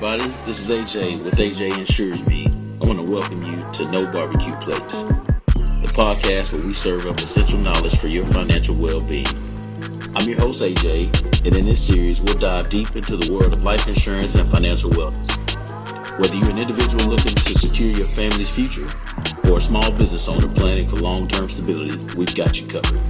everybody. This is AJ with AJ Insures Me. I want to welcome you to No BBQ Plates, the podcast where we serve up essential knowledge for your financial well-being. I'm your host, AJ, and in this series, we'll dive deep into the world of life insurance and financial wellness. Whether you're an individual looking to secure your family's future or a small business owner planning for long-term stability, we've got you covered.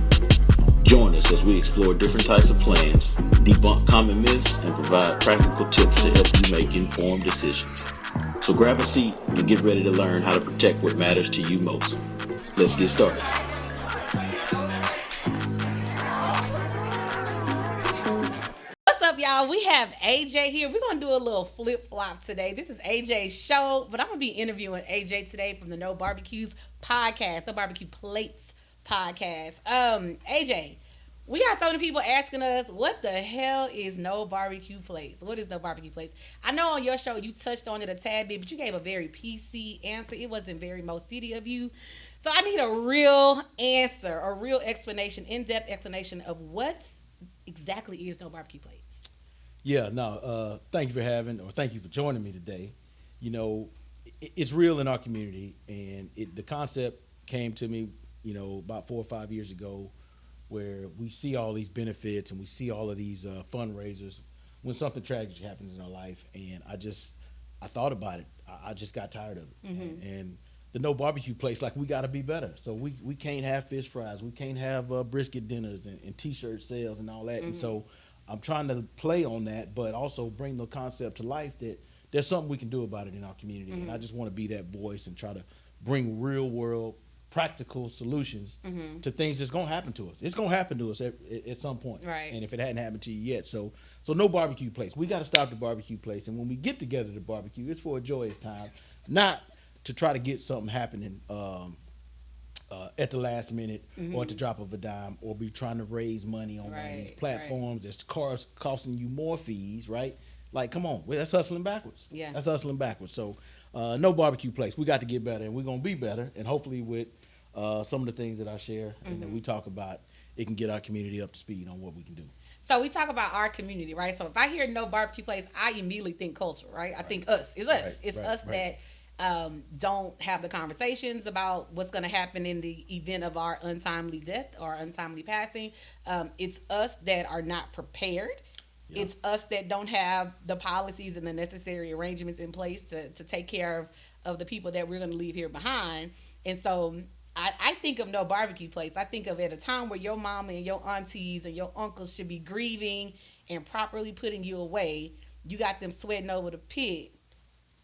Join us as we explore different types of plans, debunk common myths, and provide practical tips to help you make informed decisions. So grab a seat and get ready to learn how to protect what matters to you most. Let's get started. What's up, y'all? We have AJ here. We're going to do a little flip-flop today. This is AJ's show, but I'm going to be interviewing AJ today from the No BBQs podcast, No BBQ Plates podcast. AJ, we got so many people asking us, what the hell is No BBQ Plates? What is No BBQ Plates? I know on your show you touched on it a tad bit, but you gave a very PC answer. It wasn't very Mo City of you. So I need a real answer, a real explanation, in-depth explanation of what exactly is No BBQ Plates. Yeah, no, thank you for joining me today. You know, it's real in our community, and the concept came to me, about 4 or 5 years ago, where we see all these benefits and we see all of these fundraisers when something tragic happens in our life. And I thought about it. I just got tired of it. Mm-hmm. And the No BBQ Place, like, we got to be better. So we can't have fish fries. We can't have brisket dinners and T-shirt sales and all that. Mm-hmm. And so I'm trying to play on that, but also bring the concept to life that there's something we can do about it in our community. Mm-hmm. And I just want to be that voice and try to bring real world practical solutions to things that's going to happen to us. It's going to happen to us at some point. Right. And if it hadn't happened to you yet. So No BBQ Place. We got to stop the barbecue place. And when we get together to barbecue, it's for a joyous time, not to try to get something happening at the last minute or at the drop of a dime, or be trying to raise money on one of these platforms. There's cars costing you more fees, right? Like, come on, that's hustling backwards. Yeah. That's hustling backwards. So No BBQ Place. We got to get better, and we're going to be better. And hopefully with some of the things that I share and that we talk about, it can get our community up to speed on what we can do. So we talk about our community, right? So if I hear No BBQ Place, I immediately think culture, right? I think us. It's us. Right, it's right, us right. that don't have the conversations about what's going to happen in the event of our untimely death or untimely passing. It's us that are not prepared. Yeah. It's us that don't have the policies and the necessary arrangements in place to take care of the people that we're going to leave here behind. And so I think of No BBQ Place. I think of at a time where your mama and your aunties and your uncles should be grieving and properly putting you away. You got them sweating over the pit,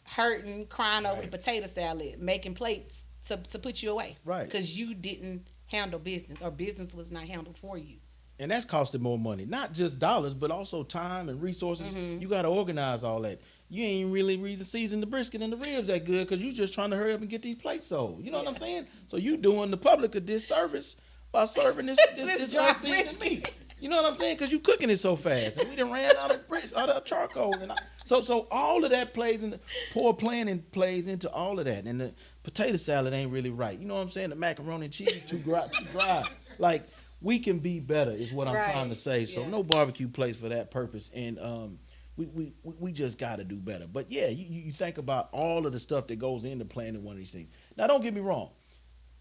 hurting, crying over the potato salad, making plates to put you away. Right. Because you didn't handle business, or business was not handled for you. And that's costing more money, not just dollars, but also time and resources. You got to organize all that. You ain't really season the brisket and the ribs that good because you just trying to hurry up and get these plates sold. You know what I'm saying? So you doing the public a disservice by serving this unseasoned meat. You know what I'm saying? Because you cooking it so fast, and we done ran out of charcoal. And so all of that plays into poor planning, plays into all of that. And the potato salad ain't really right. You know what I'm saying? The macaroni and cheese too dry. Like, we can be better is what I'm trying to say. So No BBQ Place for that purpose. And we just got to do better. But yeah, you think about all of the stuff that goes into planning one of these things. Now, don't get me wrong.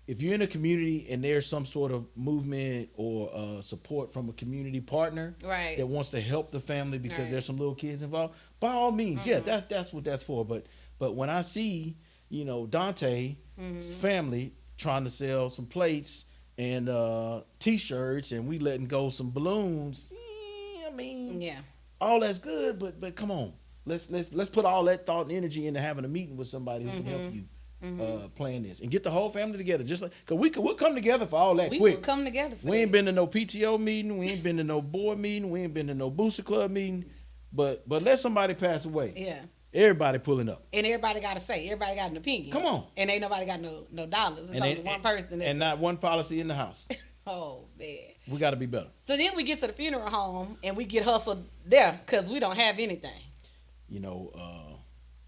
If you're in a community and there's some sort of movement or support from a community partner that wants to help the family because there's some little kids involved, by all means, that's what that's for. But when I see, Dante's family trying to sell some plates and T-shirts, and we letting go some balloons, all that's good, but come on, let's put all that thought and energy into having a meeting with somebody who can help you plan this and get the whole family together. Just like, cause we'll come together for all that quick. We will come together. We ain't been to no PTO meeting. We ain't been to no board meeting. We ain't been to no booster club meeting. But let somebody pass away. Yeah. Everybody pulling up. And everybody got to say. Everybody got an opinion. Come on. And ain't nobody got no dollars. It's only one person. And not one policy in the house. Oh, man. We got to be better. So then we get to the funeral home and we get hustled there because we don't have anything.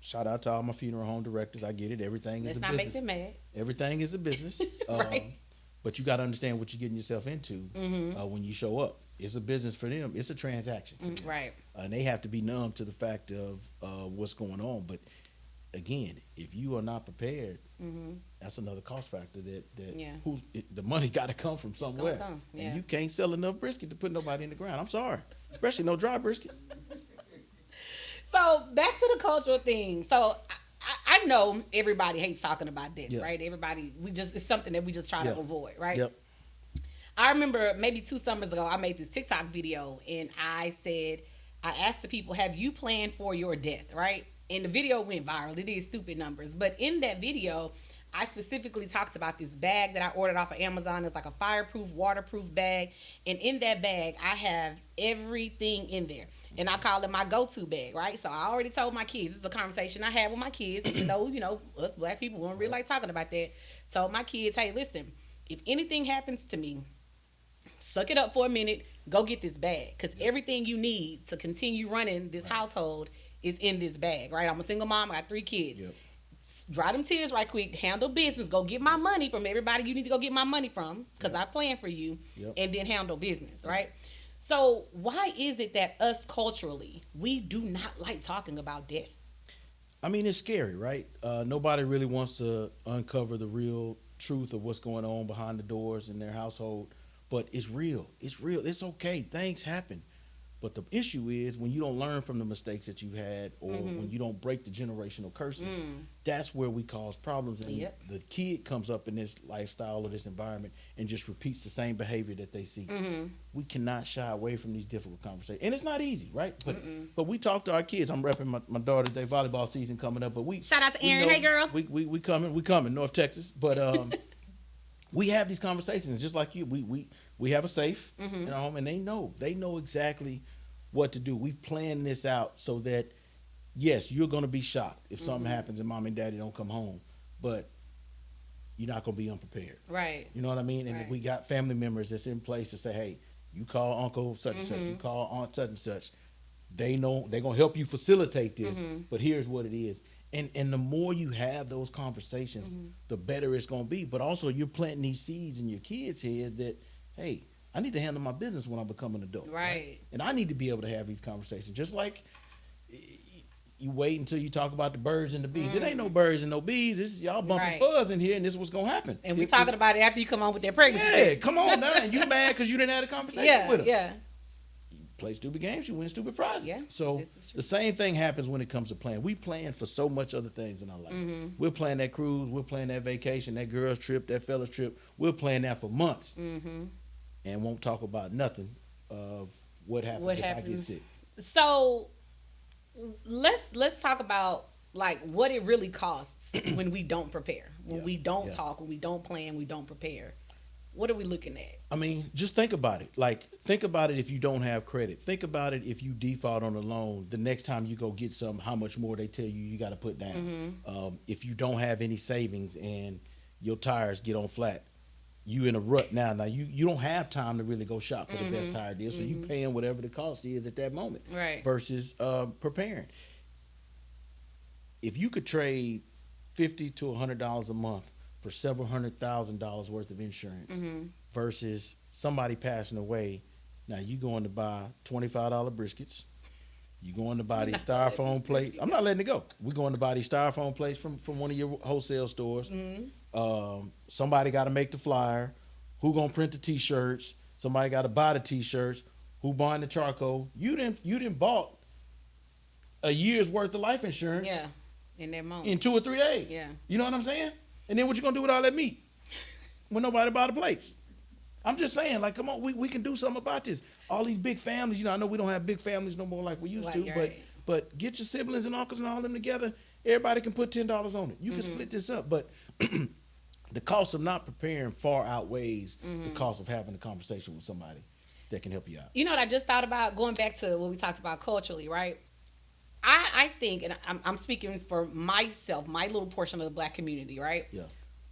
Shout out to all my funeral home directors. I get it. Everything is a business. Let's not make them mad. Everything is a business. Right. But you got to understand what you're getting yourself into when you show up. it's a business for them. It's a transaction. Right. And they have to be numb to the fact of what's going on. But again, if you are not prepared, that's another cost factor the money got to come from somewhere. And you can't sell enough brisket to put nobody in the ground. I'm sorry. Especially no dry brisket. So back to the cultural thing. So I know everybody hates talking about death, right? Everybody, it's something that we just try to avoid, right? Yep. I remember maybe 2 summers ago, I made this TikTok video and I asked the people, have you planned for your death, right? And the video went viral. It is stupid numbers. But in that video, I specifically talked about this bag that I ordered off of Amazon. It's like a fireproof, waterproof bag. And in that bag, I have everything in there. And I call it my go-to bag, right? So I already told my kids. This is a conversation I had with my kids. Even though, us black people don't really like talking about that. Told my kids, hey, listen, if anything happens to me, suck it up for a minute. Go get this bag. Because everything you need to continue running this household is in this bag, right? I'm a single mom. I got 3 kids. Yep. Dry them tears right quick. Handle business. Go get my money from everybody you need to go get my money from because I plan for you. Yep. And then handle business, right? So why is it that us culturally, we do not like talking about death? I mean, it's scary, right? Nobody really wants to uncover the real truth of what's going on behind the doors in their household. But it's real. It's real. It's okay. Things happen. But the issue is when you don't learn from the mistakes that you had or when you don't break the generational curses, that's where we cause problems. And the kid comes up in this lifestyle or this environment and just repeats the same behavior that they see. We cannot shy away from these difficult conversations. And it's not easy, right? But we talk to our kids. I'm repping my daughter today, volleyball season coming up. But shout out to Erin. Hey, girl. We coming, North Texas. But we have these conversations just like you. We have a safe in our home, and they know exactly what to do. We've planned this out so that, yes, you're going to be shocked if something happens and mom and daddy don't come home, but you're not going to be unprepared. Right. You know what I mean? And we got family members that's in place to say, hey, you call uncle such and such, you call aunt such and such. They know they're going to help you facilitate this, but here's what it is. And the more you have those conversations, the better it's going to be. But also you're planting these seeds in your kids' heads that, hey, I need to handle my business when I become an adult. Right. And I need to be able to have these conversations. Just like you wait until you talk about the birds and the bees. It ain't no birds and no bees. This is y'all bumping fuzz in here, and this is what's going to happen. And we talking about it after you come on with that pregnancy test. Come on now. You mad because you didn't have a conversation with them. Yeah. You play stupid games, you win stupid prizes. Yeah, so the same thing happens when it comes to planning. We plan for so much other things in our life. We'll plan that cruise. We'll plan that vacation, that girl's trip, that fella's trip. We'll plan that for months. And won't talk about nothing of what happens if I get sick. So let's talk about like what it really costs when we don't prepare, when we don't talk, when we don't plan, we don't prepare. What are we looking at? I mean, just think about it. Like, think about it if you don't have credit. Think about it if you default on a loan. The next time you go get something, how much more they tell you got to put down. If you don't have any savings and your tires get on flat, you in a rut now. Now you don't have time to really go shop for the best tire deal, so you paying whatever the cost is at that moment. Right. Versus preparing. If you could trade $50 to $100 a month for several $100,000 worth of insurance versus somebody passing away, now you going to buy $25 briskets. You going to buy these styrofoam plates. I'm not letting it go. We're going to buy these styrofoam plates from one of your wholesale stores. Somebody got to make the flyer. Who gonna print the T-shirts? Somebody got to buy the T-shirts. Who buying the charcoal? You didn't bought a year's worth of life insurance. Yeah, in that moment. In 2 or 3 days. Yeah. You know what I'm saying? And then what you gonna do with all that meat when nobody buy the plates? I'm just saying, like, come on, we can do something about this. All these big families, I know we don't have big families no more like we used to, but get your siblings and uncles and all them together. Everybody can put $10 on it. You can split this up, but the cost of not preparing far outweighs the cost of having a conversation with somebody that can help you out. You know what I just thought about, going back to what we talked about culturally, right? I think, and I'm speaking for myself, my little portion of the black community, right? Yeah.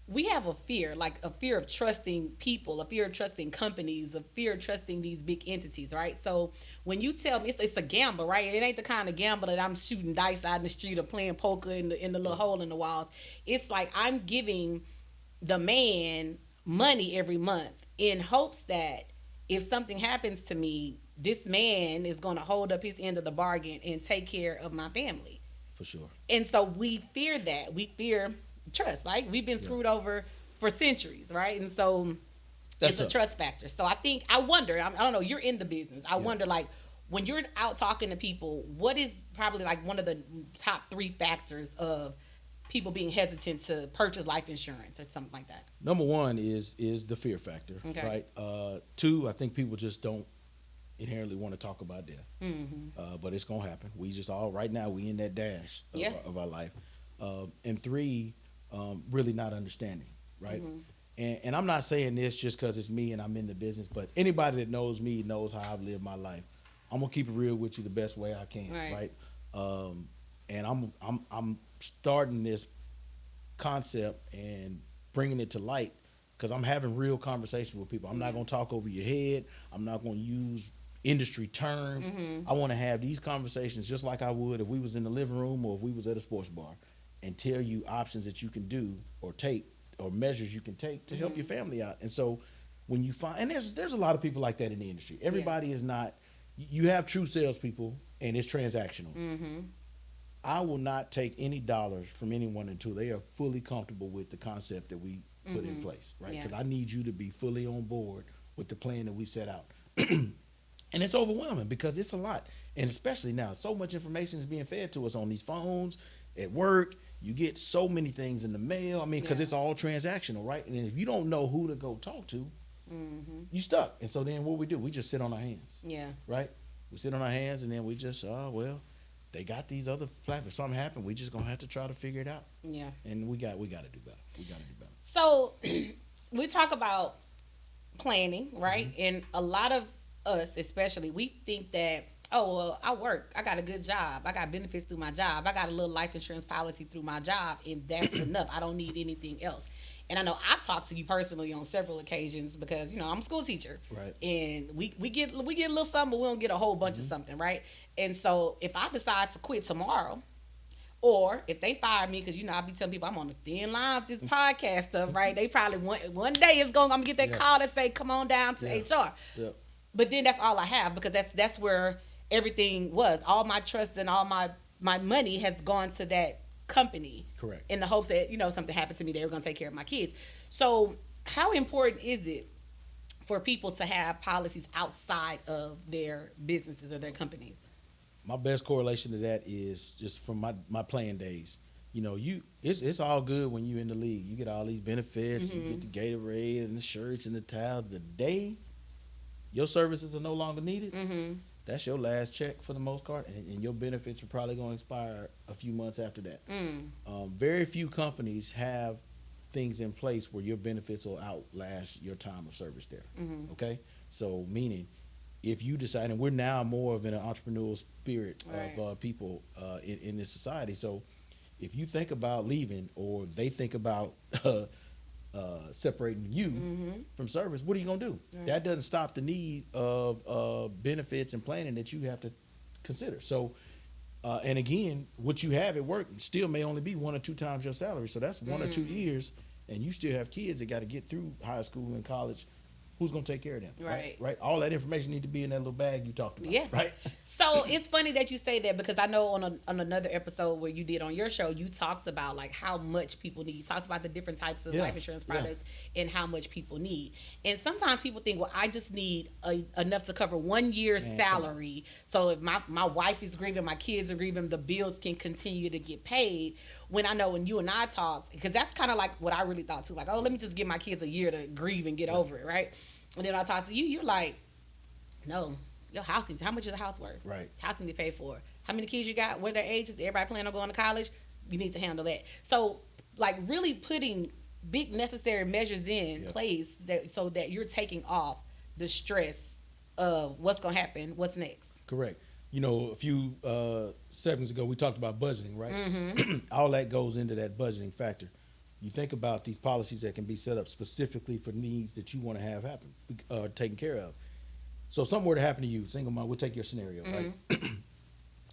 We have a fear of trusting people, a fear of trusting companies, a fear of trusting these big entities, right? So when you tell me it's a gamble, right? It ain't the kind of gamble that I'm shooting dice out in the street or playing poker in the little hole in the walls. It's like I'm giving the man money every month in hopes that if something happens to me, this man is going to hold up his end of the bargain and take care of my family. For sure. And so we fear that. We fear trust. Like we've been screwed over for centuries, right? And so That's it's tough. a trust factor. So I wonder, I don't know, you're in the business. I wonder, like, when you're out talking to people, what is probably like one of the top 3 factors of people being hesitant to purchase life insurance or something like that? Number one is the fear factor, Okay. right? 2, I think people just don't inherently want to talk about death, but it's gonna happen. We just all right now we in that dash of our life, and 3, really not understanding, right? And I'm not saying this just because it's me and I'm in the business, but anybody that knows me knows how I've lived my life. I'm gonna keep it real with you the best way I can, right? And I'm starting this concept and bringing it to light because I'm having real conversations with people. I'm not gonna talk over your head. I'm not gonna use industry terms. I want to have these conversations just like I would if we was in the living room or if we was at a sports bar, and tell you options that you can do or take or measures you can take to help your family out. And so when you find, and there's a lot of people like that in the industry. Everybody is not. You have true salespeople, and it's transactional. I will not take any dollars from anyone until they are fully comfortable with the concept that we put in place, right? Because I need you to be fully on board with the plan that we set out. And it's overwhelming because it's a lot. And especially now, so much information is being fed to us on these phones, at work. You get so many things in the mail. I mean, because it's all transactional, right? And if you don't know who to go talk to, you stuck. And so then what we do, we just sit on our hands. Yeah. Right? We sit on our hands and then we just, they got these other platforms. If something happened, we just gonna have to try to figure it out. Yeah. And we got to do better. We got to do better. So we talk about planning, right? And a lot of us, especially, we think that, oh, well, I work. I got a good job. I got benefits through my job. I got a little life insurance policy through my job, and that's enough. I don't need anything else. And I know I talked to you personally on several occasions because, I'm a school teacher. Right. And we get a little something, but we don't get a whole bunch of something, right? And so if I decide to quit tomorrow, or if they fire me, because, I be telling people I'm on the thin line with this podcast stuff, right? They probably one day I'm going to get that call that say, come on down to HR. Yep. But then that's all I have, because that's where everything was. All my trust and all my money has gone to that company. Correct. In the hopes that, something happened to me, they were going to take care of my kids. So how important is it for people to have policies outside of their businesses or their companies? My best correlation to that is just from my playing days. It's all good when you're in the league. You get all these benefits, you get the Gatorade and the shirts and the towels. The day your services are no longer needed, that's your last check for the most part, and your benefits are probably going to expire a few months after that. Very few companies have things in place where your benefits will outlast your time of service there. Okay? So meaning, if you decide, and we're now more of an entrepreneurial spirit of people in this society, so if you think about leaving or they think about separating you from service, what are you going to do? Right. That doesn't stop the need of benefits and planning that you have to consider. So, and again, what you have at work still may only be 1 or 2 times your salary. So that's 1 or 2 years, and you still have kids that got to get through high school and college. Who's going to take care of them? Right. All that information need to be in that little bag you talked about. Yeah. Right. So it's funny that you say that, because I know on another episode where you did on your show, you talked about like how much people need. You talked about the different types of life insurance products and how much people need. And sometimes people think, well, I just need enough to cover 1 year's salary. So if my wife is grieving, my kids are grieving, the bills can continue to get paid. When I know when you and I talked, because that's kind of like what I really thought too. Like, oh, let me just give my kids a year to grieve and get over it, right? And then I talked to you, you're like, no, your house needs, how much is the house worth? Right. House needs to be paid for. How many kids you got? What are their ages? Everybody planning on going to college? You need to handle that. So, like, really putting big necessary measures in place so that you're taking off the stress of what's going to happen, what's next. Correct. A few seconds ago, we talked about budgeting, right? All that goes into that budgeting factor. You think about these policies that can be set up specifically for needs that you want to have happen, taken care of. So if something were to happen to you, single mom, we'll take your scenario, right?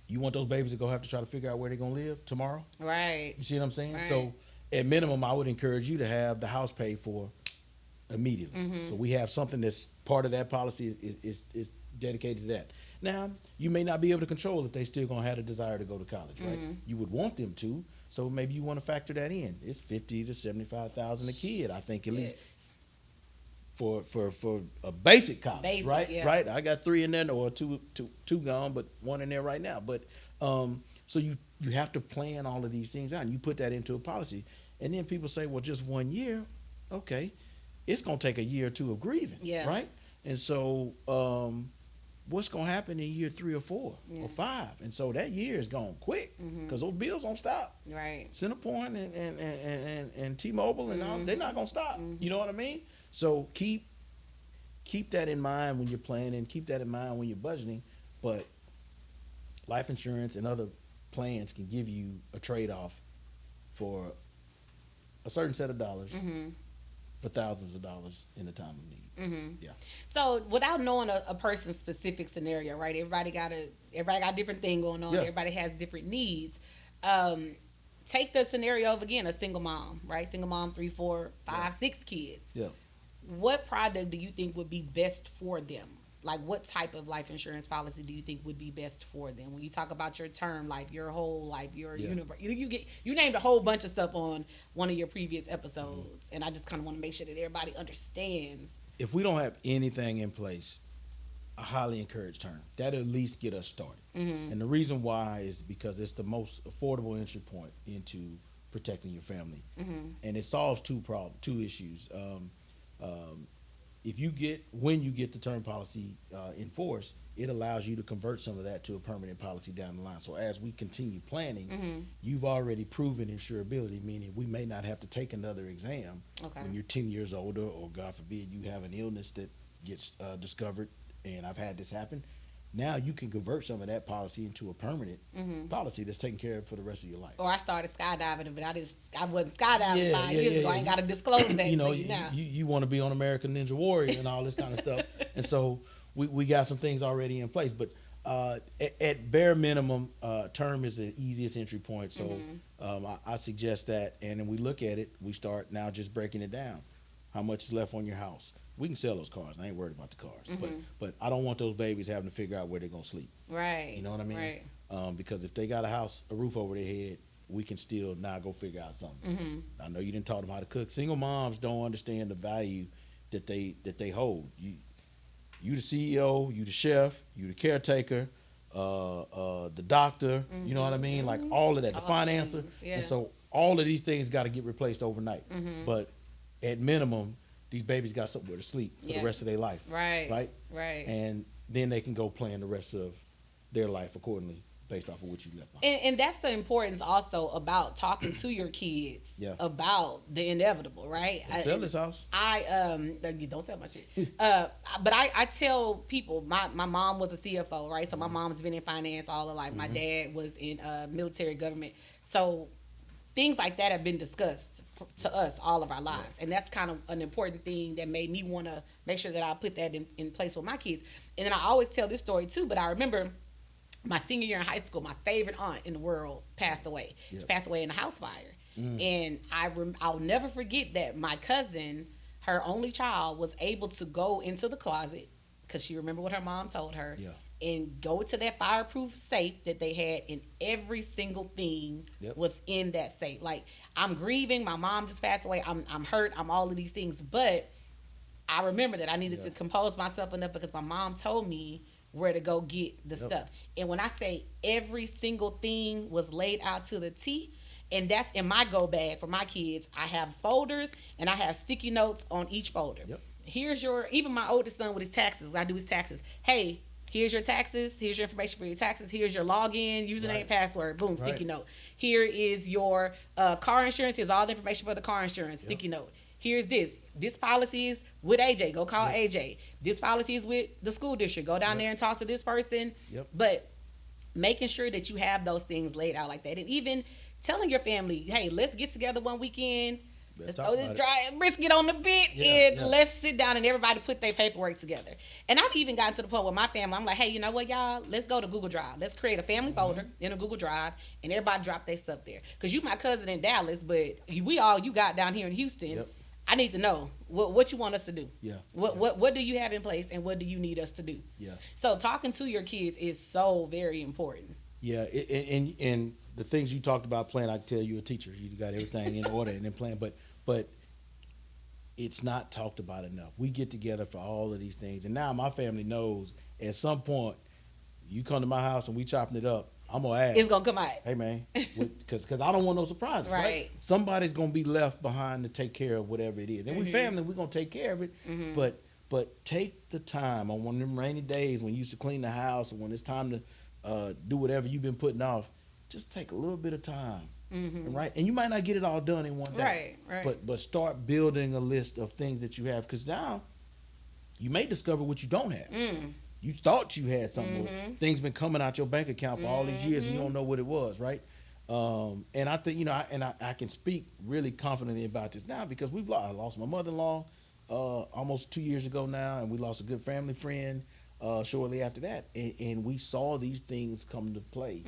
You want those babies to go have to try to figure out where they're going to live tomorrow? Right. You see what I'm saying? Right. So at minimum, I would encourage you to have the house paid for immediately. So we have something that's part of that policy is dedicated to that. Now, you may not be able to control if they still gonna have a desire to go to college, right? You would want them to, so maybe you want to factor that in. It's 50 to 75,000 a kid, I think, at least for a basic college, right? Yeah. Right. I got 3 in there, or two gone, but 1 in there right now. But so you have to plan all of these things out, and you put that into a policy, and then people say, well, just 1 year, okay, it's gonna take a year or 2 of grieving, right? And so what's gonna happen in year 3 or 4 or 5? And so that year is gone quick because those bills don't stop. Right. Centerpoint and T-Mobile and all, they're not gonna stop. You know what I mean? So keep that in mind when you're planning. Keep that in mind when you're budgeting. But life insurance and other plans can give you a trade-off for a certain set of dollars for thousands of dollars in a time of need. Yeah. So without knowing a person's specific scenario, right? Everybody got a different thing going on. Everybody has different needs. Take the scenario of, again, a single mom, right? Single mom, 3, 4, 5, 6 kids. Yeah. What product do you think would be best for them? Like, what type of life insurance policy do you think would be best for them? When you talk about your term life, your whole life, your universe, you named a whole bunch of stuff on one of your previous episodes, and I just kind of want to make sure that everybody understands. If we don't have anything in place, I highly encourage term. That'll at least get us started. And the reason why is because it's the most affordable entry point into protecting your family, and it solves 2 issues. When you get the term policy in force, it allows you to convert some of that to a permanent policy down the line. So as we continue planning, you've already proven insurability, meaning we may not have to take another exam when you're 10 years older, or God forbid you have an illness that gets discovered, and I've had this happen. Now you can convert some of that policy into a permanent policy that's taken care of for the rest of your life. Or I started skydiving, but I wasn't skydiving 5 years ago. I ain't got to disclose that. You want to be on American Ninja Warrior and all this kind of stuff. And so we got some things already in place. But at bare minimum, term is the easiest entry point. So I suggest that. And then we look at it. We start now just breaking it down. How much is left on your house? We can sell those cars. I ain't worried about the cars. But I don't want those babies having to figure out where they're going to sleep. Right. You know what I mean? Right. Because if they got a roof over their head, we can still now go figure out something. I know you didn't taught them how to cook. Single moms don't understand the value that they hold. You the CEO, you the chef, you the caretaker, the doctor. You know what I mean? Like all of that, the financer. And so all of these things got to get replaced overnight. But at minimum, these babies got somewhere to sleep for the rest of their life. Right. And then they can go plan the rest of their life accordingly based off of what you left behind. And that's the importance also about talking to your kids about the inevitable, right? Sell this house. Don't sell my shit. But I tell people, my mom was a CFO, right? So my mom's been in finance all her life. My dad was in military government. So things like that have been discussed to us all of our lives. And that's kind of an important thing that made me want to make sure that I put that in place with my kids. And then I always tell this story too, but I remember my senior year in high school, my favorite aunt in the world passed away. She passed away in a house fire. And I'll never forget that my cousin, her only child, was able to go into the closet because she remembered what her mom told her and go to that fireproof safe that they had, and every single thing was in that safe. Like, I'm grieving, my mom just passed away, I'm hurt, I'm all of these things, but I remember that I needed to compose myself enough because my mom told me where to go get the stuff. And when I say every single thing was laid out to the T, and that's in my go bag for my kids, I have folders and I have sticky notes on each folder. Here's even my oldest son with his taxes, I do his taxes. Hey, here's your taxes. Here's your information for your taxes. Here's your login, username, password. Boom, sticky note. Here is your car insurance. Here's all the information for the car insurance. Sticky note. Here's this. This policy is with AJ. Go call AJ. This policy is with the school district. Go down there and talk to this person. But making sure that you have those things laid out like that. And even telling your family, hey, let's get together one weekend. Let's throw this dry brisket on the bit and let's sit down and everybody put their paperwork together. And I've even gotten to the point with my family, I'm like, hey, you know what, y'all? Let's go to Google Drive. Let's create a family folder in a Google Drive and everybody drop their stuff there. Because you my cousin in Dallas, but you got down here in Houston. I need to know what you want us to do. Yeah. What do you have in place, and what do you need us to do? Yeah. So talking to your kids is so very important. Yeah, and the things you talked about playing, I can tell you a teacher. You got everything in order and then playing, but it's not talked about enough. We get together for all of these things, and now my family knows at some point you come to my house and we chopping it up. I'm gonna ask. It's gonna come out. Hey man, because I don't want no surprises. Right. Somebody's gonna be left behind to take care of whatever it is, and we family, we're gonna take care of it. But take the time on one of them rainy days when you used to clean the house, or when it's time to do whatever you've been putting off. Just take a little bit of time, right? And you might not get it all done in one day, right. But start building a list of things that you have, because now you may discover what you don't have. You thought you had something. Things been coming out your bank account for all these years, and you don't know what it was, right? And I think, I can speak really confidently about this now, because I lost my mother-in-law almost 2 years ago now, and we lost a good family friend shortly after that, and we saw these things come to play.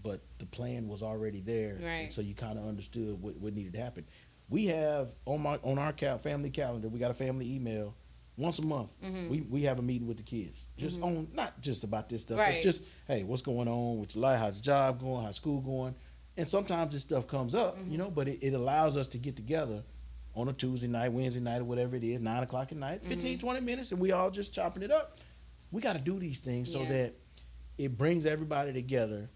But the plan was already there, right? And so you kind of understood what needed to happen. We have on our family calendar, we got a family email. Once a month, we have a meeting with the kids, just on, not just about this stuff, but just, hey, what's going on with your life? How's the job going? How's school going? And sometimes this stuff comes up, but it allows us to get together on a Tuesday night, Wednesday night, or whatever it is, 9 o'clock at night, 15, 20 minutes, and we all just chopping it up. We got to do these things so that it brings everybody together.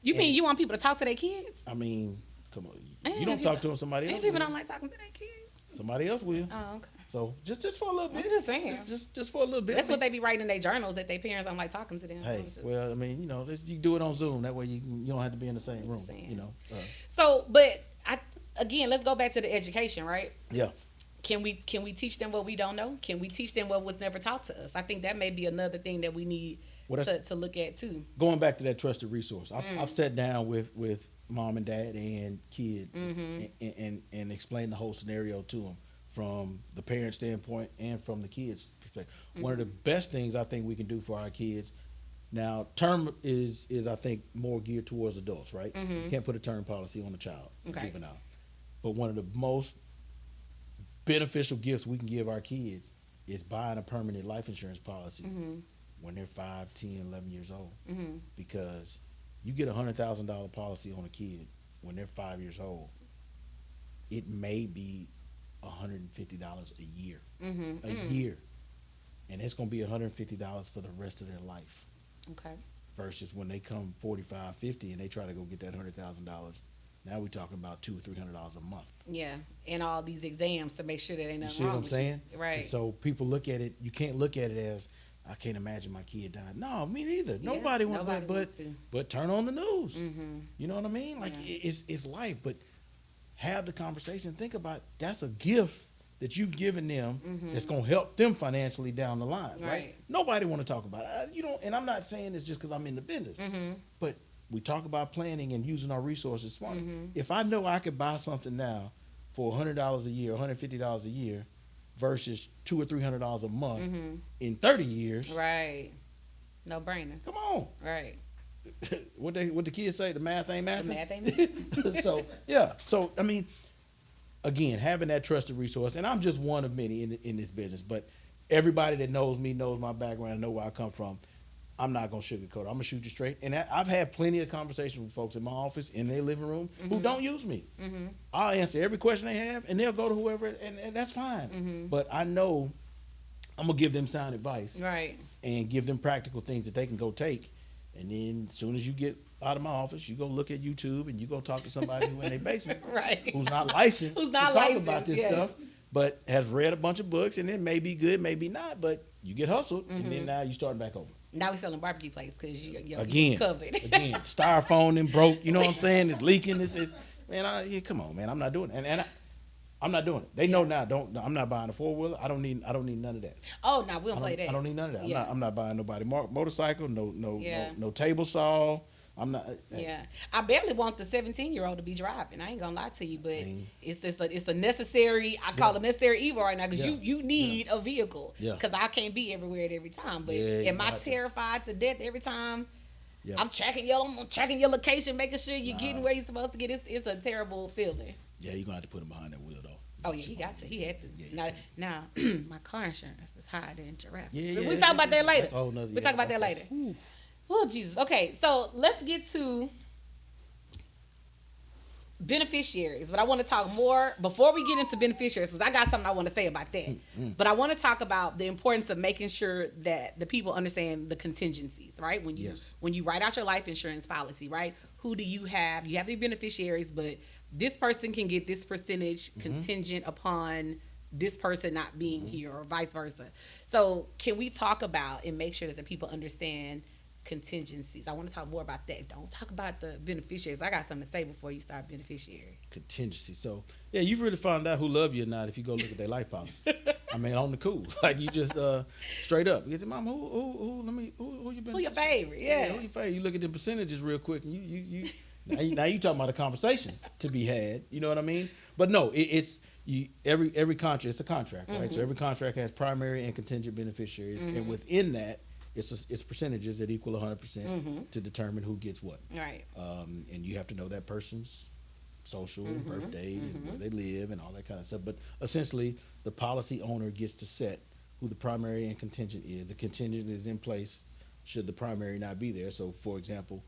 You mean you want people to talk to their kids? I mean, come on. You don't talk to them, somebody else. People don't like talking to their kids. Somebody else will. Oh, okay. So just for a little bit. I'm just saying. Just for a little bit. That's what they be writing in their journals, that their parents don't like talking to them. Hey, well, I mean, you do it on Zoom. That way you don't have to be in the same room. So, but again, let's go back to the education, right? Yeah. Can we teach them what we don't know? Can we teach them what was never taught to us? I think that may be another thing that we need to look at too. Going back to that trusted resource, I've sat down with mom and dad and kid and explained the whole scenario to them, from the parent standpoint and from the kids' perspective. One of the best things I think we can do for our kids, now term is I think more geared towards adults, right? You can't put a term policy on a child, juvenile. But one of the most beneficial gifts we can give our kids is buying a permanent life insurance policy when they're 5, 10, 11 years old. Because you get a $100,000 policy on a kid when they're 5 years old, it may be $150 a year, year, and it's going to be $150 for the rest of their life. Okay. Versus when they come 45, 50, and they try to go get that $100,000. Now we're talking about $200 or $300 a month. Yeah, and all these exams to make sure that ain't nothing wrong. You see what I'm saying? Right. And so people look at it. You can't look at it as, I can't imagine my kid dying. No, me neither. Nobody wants but turn on the news. You know what I mean? Like it's life, but have the conversation. Think about, that's a gift that you've given them that's going to help them financially down the line, right? Nobody want to talk about it. You don't, and I'm not saying this just because I'm in the business, but we talk about planning and using our resources smart. If I know I could buy something now for $100 a year, $150 a year, versus $200 or $300 a month in 30 years, right? No brainer. Come on, right? What the kids say? The math ain't math. The math ain't math. So I mean, again, having that trusted resource, and I'm just one of many in this business, but everybody that knows me knows my background, know where I come from. I'm not gonna sugarcoat it. I'm gonna shoot you straight. And I've had plenty of conversations with folks in my office, in their living room, who don't use me. I'll answer every question they have, and they'll go to whoever, and that's fine. But I know I'm gonna give them sound advice, right? And give them practical things that they can go take. And then as soon as you get out of my office, you go look at YouTube and you go talk to somebody who in their basement, right? Who's not licensed to talk about this stuff, but has read a bunch of books, and it may be good, maybe not, but you get hustled, and then now you start back over. Now we're selling barbecue plates because you're covered. Again, styrofoam and broke. You know what I'm saying? It's leaking. Man, come on, man. I'm not doing it, and I'm not doing it. They know now. I'm not buying a 4-wheeler. I don't need none of that. Oh no, we don't play that. I don't need none of that. I'm not buying nobody motorcycle. No table saw. I'm not. I barely want the 17-year-old to be driving. I ain't gonna lie to you, but it's a necessary. I call it a necessary evil right now, because you need a vehicle. Because I can't be everywhere at every time. But am I terrified to death every time? I'm tracking your location, making sure you're getting where you're supposed to get. It's a terrible feeling. Yeah, you're gonna have to put them behind that wheel though. Oh yeah, he got to. He had to. Yeah, Now, my car insurance is higher than giraffe. Yeah, We talk about that later. That's a whole nother, We talk about that later. Oh Jesus. Okay, so let's get to beneficiaries, but I want to talk more before we get into beneficiaries because I got something I want to say about that. But I want to talk about the importance of making sure that the people understand the contingencies, right? When you write out your life insurance policy, right? Who do you have? You have the beneficiaries, but this person can get this percentage contingent upon this person not being here or vice versa. So can we talk about and make sure that the people understand contingencies? I want to talk more about that. Don't talk about the beneficiaries. I got something to say before you start beneficiary. Contingency. So yeah, you've really found out who love you or not if you go look at their life policy. I mean, on the cool, like you just straight up. You say, "Mom, who you been? Who your favorite? Yeah. Who your favorite?" You look at the percentages real quick, and you now you talking about a conversation to be had. You know what I mean? But no, it's every contract. It's a contract, right? So every contract has primary and contingent beneficiaries, and within that, it's percentages that equal 100% to determine who gets what. Right. And you have to know that person's social, birthday, and where they live, and all that kind of stuff. But essentially, the policy owner gets to set who the primary and contingent is. The contingent is in place should the primary not be there. So, for example,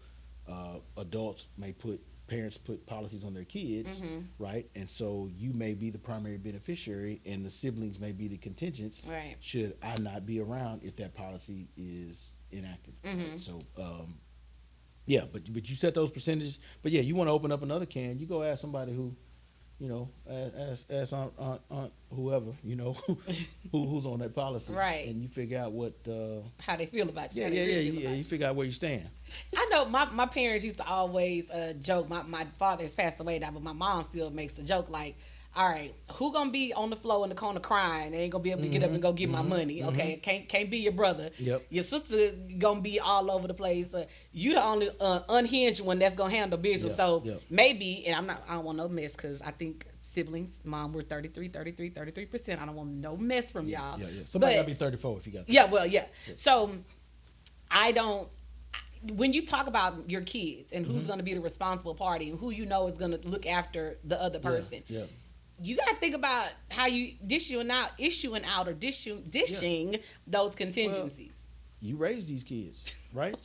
parents put policies on their kids, right? And so you may be the primary beneficiary, and the siblings may be the contingents. Right. Should I not be around if that policy is enacted? Right? So, yeah, but you set those percentages. But yeah, you want to open up another can. You go ask somebody who, you know, ask aunt whoever, you know, who's on that policy, right? And you figure out what how they feel about you. Yeah. You figure out where you stand. I know my parents used to always joke. My father has passed away now, but my mom still makes a joke like, all right, who gonna be on the floor in the corner crying? They ain't gonna be able to get up and go get my money. Okay, can't be your brother. Yep. Your sister gonna be all over the place. You the only unhinged one that's gonna handle business. So maybe, and I don't want no mess because I think siblings, mom, we're 33%. I don't want no mess from y'all. Yeah. Somebody gotta be 34 if you got that. Yeah, well, yeah. So I don't. When you talk about your kids and who's going to be the responsible party and who you know is going to look after the other person, you got to think about how you dishing those contingencies. Well, you raise these kids, right?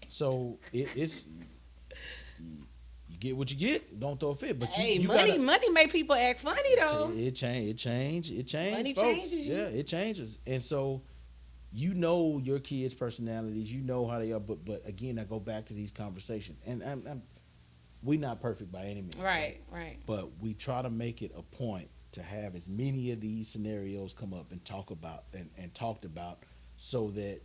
So it's you get what you get. Don't throw a fit. But money make people act funny though. It change. Money folks. changes. Yeah, it changes, and so. You know your kids' personalities. You know how they are, but again, I go back to these conversations, and we're not perfect by any means. Right. But we try to make it a point to have as many of these scenarios come up and talked about, so that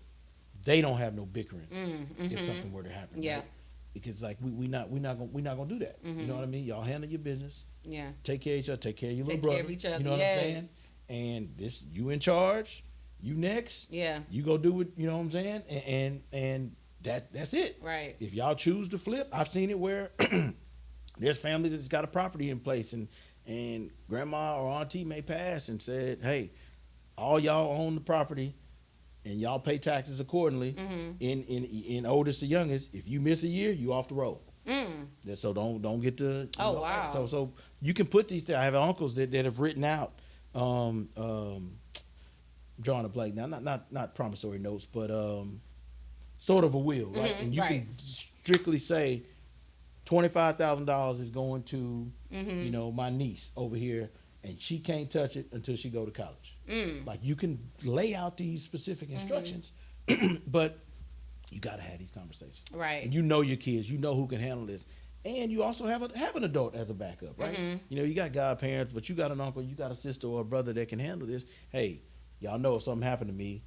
they don't have no bickering if something were to happen. Yeah. Right? Because like we not gonna do that. You know what I mean? Y'all handle your business. Yeah. Take care of each other. Take care of your Take little brother. care of each other. You know what I'm saying? And this, you in charge. You next. Yeah. You go do it, you know what I'm saying? And that's it. Right. If y'all choose to flip, I've seen it where there's families that's got a property in place and grandma or auntie may pass and said, hey, all y'all own the property and y'all pay taxes accordingly in oldest to youngest. If you miss a year, you off the road. So don't get to wow. So you can put these things. I have uncles that have written out drawing a blank now, not promissory notes, but sort of a will, right? And you can strictly say $25,000 is going to you know, my niece over here, and she can't touch it until she go to college. Like you can lay out these specific instructions, but you got to have these conversations, right? And you know your kids, you know who can handle this, and you also have an adult as a backup, right? You know, you got godparents, but you got an uncle, you got a sister or a brother that can handle this. Hey. Y'all know if something happened to me,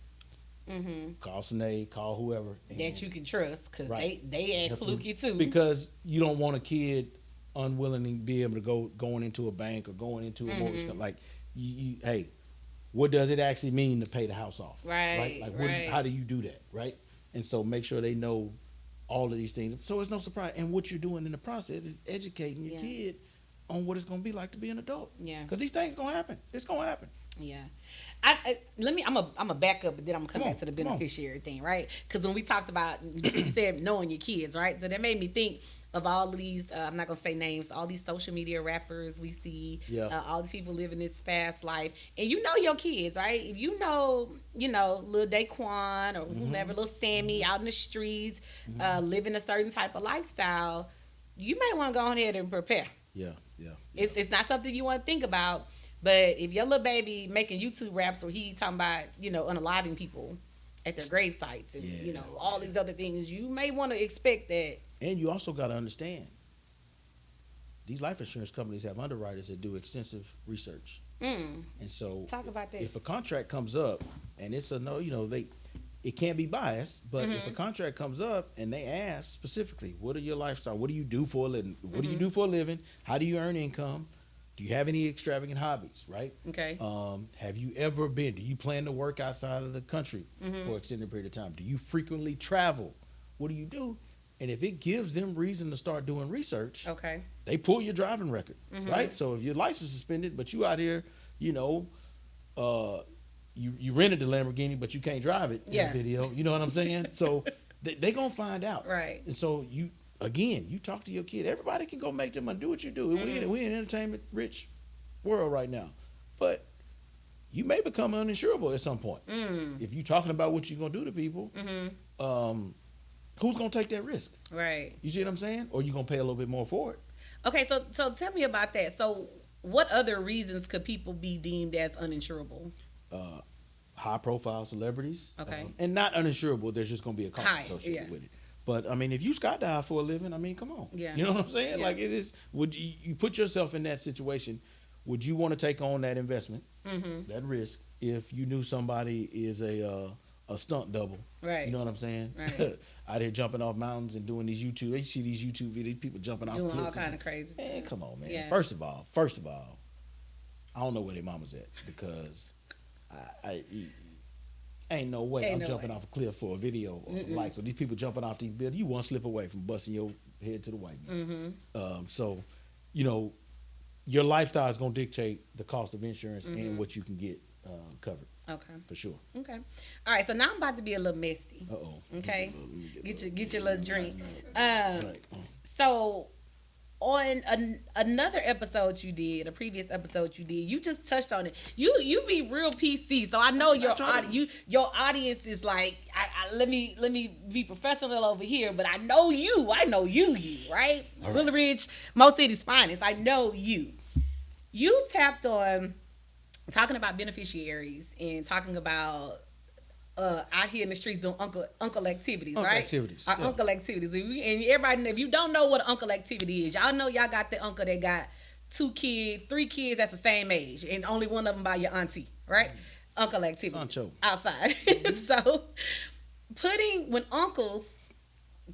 call Sinead, call whoever. That you can trust, because they act fluky too. Because you don't want a kid unwilling to be able to going into a bank or going into a mortgage company. Like, hey, what does it actually mean to pay the house off? Right. Like, how do you do that, right? And so make sure they know all of these things. So it's no surprise. And what you're doing in the process is educating your kid on what it's going to be like to be an adult. Yeah. Because these things going to happen. It's going to happen. Yeah. I'm a back up, but then I'm gonna come back to the beneficiary thing, right? Because when we talked about, you said knowing your kids, right? So that made me think, of all of these, I'm not going to say names, all these social media rappers we see, all these people living this fast life. And you know your kids, right? If you know, little Daquan or whomever, little Sammy out in the streets, living a certain type of lifestyle, you may want to go ahead and prepare. Yeah. It's not something you want to think about. But if your little baby making YouTube raps where he talking about, unaliving people at their grave sites and, all these other things, you may want to expect that. And you also got to understand, these life insurance companies have underwriters that do extensive research. And so talk about that. If a contract comes up and it's a no, it can't be biased, but if a contract comes up and they ask specifically, what are your lifestyle? What do you do for a living? What do you do for a living? How do you earn income? Do you have any extravagant hobbies, right? Okay. Have you ever been? Do you plan to work outside of the country for an extended period of time? Do you frequently travel? What do you do? And if it gives them reason to start doing research, okay, they pull your driving record, right? So if your license is suspended, but you out here, you rented the Lamborghini, but you can't drive it in the video. You know what I'm saying? So they going to find out. Right. And so you talk to your kid. Everybody can go make them money. Do what you do. We in an entertainment rich world right now. But you may become uninsurable at some point. If you're talking about what you're going to do to people, who's going to take that risk? Right. You see what I'm saying? Or you going to pay a little bit more for it. Okay, so tell me about that. So what other reasons could people be deemed as uninsurable? High profile celebrities. Okay. And not uninsurable. There's just going to be a cost associated with it. But I mean, if you skydive for a living, I mean, come on. Yeah. You know what I'm saying? Yeah. Like it is. Would you put yourself in that situation? Would you want to take on that investment, that risk, if you knew somebody is a stunt double? Right. You know what I'm saying? Right. Out here jumping off mountains and doing these YouTube. You see these YouTube videos, people jumping off doing cliffs. all kind of crazy. Man, come on, man. Yeah. First of all, I don't know where their mama's at because I ain't no way I'm jumping off a cliff for a video or some likes. So these people jumping off these buildings, you one slip away from busting your head to the white man. So, your lifestyle is going to dictate the cost of insurance and what you can get covered. Okay. For sure. Okay. All right. So now I'm about to be a little messy. Uh-oh. Okay. Get your little drink. Right. So on another episode you did, a previous episode you did, you just touched on it. You be real PC, so I know your audience is like, let me be professional over here, but I know you, right? Willow Ridge, Mo City's finest. I know you. You tapped on talking about beneficiaries and talking about out here in the streets doing uncle activities, right? Uncle activities. And everybody, if you don't know what an uncle activity is, y'all know y'all got the uncle that got 3 kids that's the same age, and only one of them by your auntie, right? Uncle activity. Sancho. Outside. So when uncles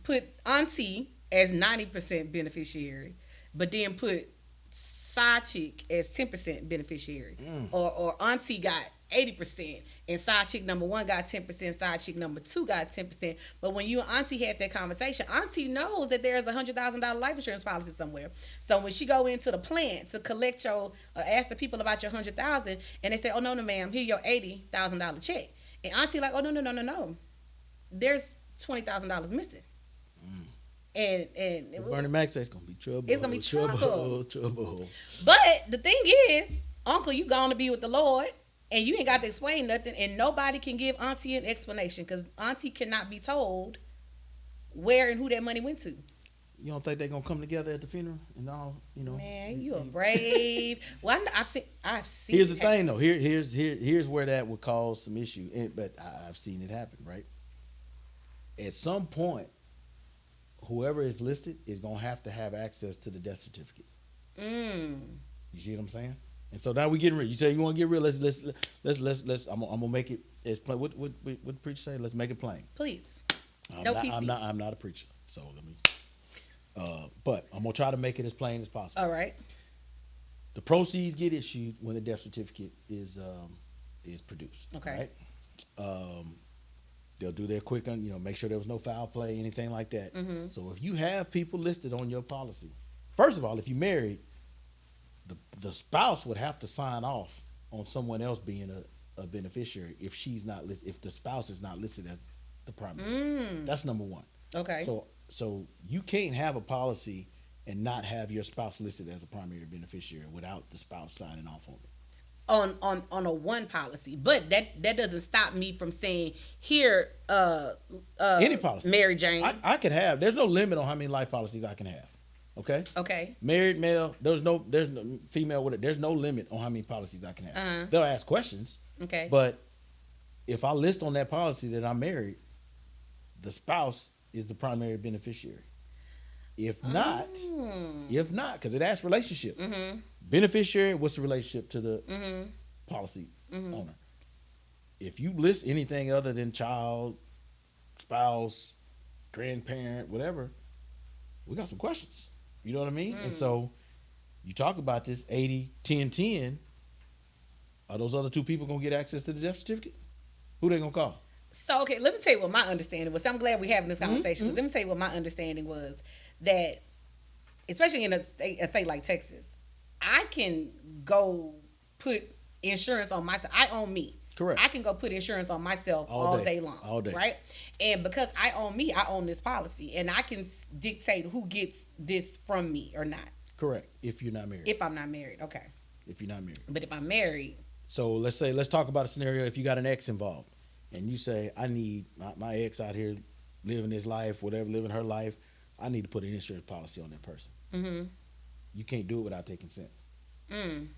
put auntie as 90% beneficiary, but then put side chick as 10% beneficiary, or auntie got 80% and side chick number 1 got 10%, side chick number 2 got 10%. But when you and auntie had that conversation, auntie knows that there's $100,000 life insurance policy somewhere. So when she go into the plant to collect ask the people about your $100,000, and they say, oh no ma'am, here your $80,000 check, and auntie like, oh no, there's $20,000 missing. And Bernie Mac says it's gonna be trouble. It's gonna be trouble. But the thing is, uncle, you gonna be with the Lord, and you ain't got to explain nothing, and nobody can give auntie an explanation because auntie cannot be told where and who that money went to. You don't think they're gonna come together at the funeral and all? Man, you are brave. Well, I've seen. Here's the thing, though. Here's where that would cause some issue. But I've seen it happen. Right. At some point, whoever is listed is gonna have to have access to the death certificate. You see what I'm saying? And so now we getting real. You say you want to get real. Let's. I'm gonna make it as plain. What the preacher say? Let's make it plain. Please. I'm not a preacher, so let me. But I'm gonna try to make it as plain as possible. All right. The proceeds get issued when the death certificate is produced. Okay. Right. They'll do their quick, make sure there was no foul play, anything like that. So if you have people listed on your policy, first of all, if you're married, the spouse would have to sign off on someone else being a beneficiary if she's not listed, if the spouse is not listed as the primary. That's number one. Okay. So So you can't have a policy and not have your spouse listed as a primary beneficiary without the spouse signing off on it. On a one policy, but that doesn't stop me from saying here, Any policy, Mary Jane. I could have. There's no limit on how many life policies I can have. Okay. Okay. Married male. There's no female with it. There's no limit on how many policies I can have. They'll ask questions. Okay. But if I list on that policy that I'm married, the spouse is the primary beneficiary. If not, because it asks relationship. Beneficiary, what's the relationship to the policy owner? If you list anything other than child, spouse, grandparent, whatever, we got some questions. You know what I mean? And so you talk about this 80-10-10. Are those other two people going to get access to the death certificate? Who they going to call? So, okay, let me tell you what my understanding was. I'm glad we're having this conversation. Let me tell you what my understanding was. That, especially in a state like Texas, I can go put insurance on myself. I own me. Correct. I can go put insurance on myself all day long. All day. Right? And because I own me, I own this policy. And I can dictate who gets this from me or not. Correct. If you're not married. If I'm not married. Okay. If you're not married. But if I'm married. So let's talk about a scenario if you got an ex involved. And you say, I need my ex out here living his life, whatever, living her life. I need to put an insurance policy on that person. You can't do it without their consent.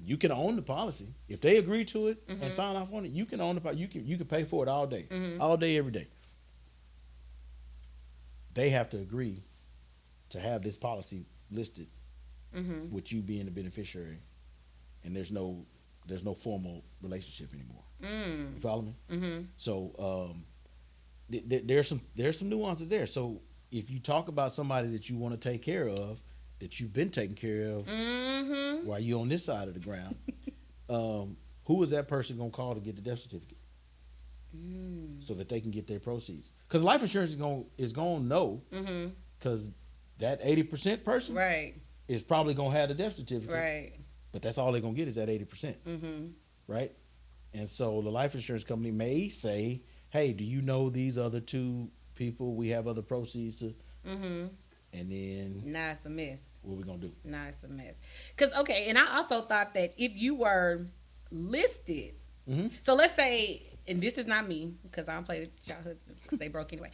You can own the policy if they agree to it and sign off on it. You can own the policy. You can pay for it all day, every day. They have to agree to have this policy listed with you being the beneficiary, and there's no formal relationship anymore. You follow me? So there's some nuances there. So if you talk about somebody that you want to take care of, that you've been taking care of while you're on this side of the ground, who is that person going to call to get the death certificate? So that they can get their proceeds. Because life insurance is going to know, because that 80% person is probably going to have the death certificate. Right. But that's all they're going to get is that 80%. Right? And so the life insurance company may say, hey, do you know these other two people? We have other proceeds to. And then. Now it's a mess. What are we going to do? Now it's a mess. Because, okay, and I also thought that if you were listed. So let's say, and this is not me, because I don't play with y'all husbands because they broke anyway.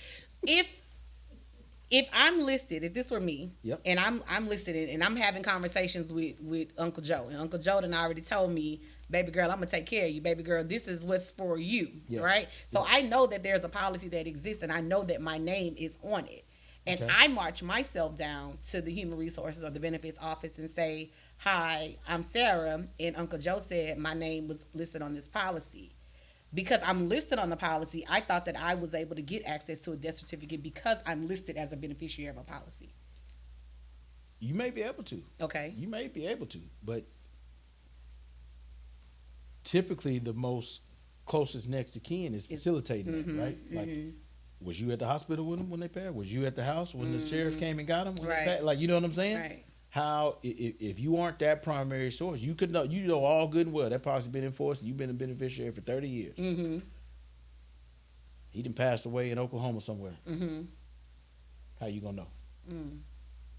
If I'm listed, if this were me, and I'm listed and I'm having conversations with Uncle Joe, and Uncle Joe done already told me, baby girl, I'm going to take care of you. Baby girl, this is what's for you, right? So I know that there's a policy that exists, and I know that my name is on it. And I march myself down to the Human Resources or the Benefits Office and say, hi, I'm Sarah, and Uncle Joe said my name was listed on this policy. Because I'm listed on the policy, I thought that I was able to get access to a death certificate because I'm listed as a beneficiary of a policy. You may be able to. Okay. You may be able to, but typically the most closest next to kin is facilitating that, right? Like, was you at the hospital with them when they passed? Was you at the house when the sheriff came and got them? When they passed? Like, you know what I'm saying? Right. How, if you aren't that primary source, you could know, all good and well that policy been enforced and you've been a beneficiary for 30 years. He done passed away in Oklahoma somewhere. How you gonna know?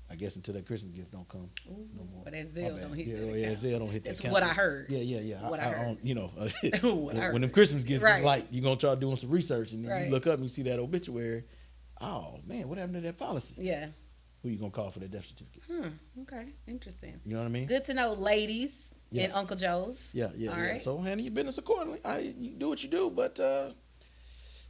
I guess until that Christmas gift don't come no more. But that Zelle don't hit that. Yeah, Zelle don't hit that. That's what I heard. Yeah. What I heard. When them Christmas gifts is light, you're gonna try doing some research and then you look up and you see that obituary. Oh man, what happened to that policy? Yeah. Who you gonna call for that death certificate? Okay, interesting. You know what I mean? Good to know, ladies and Uncle Joe's. Yeah. Right. So handle your business accordingly. You do what you do, but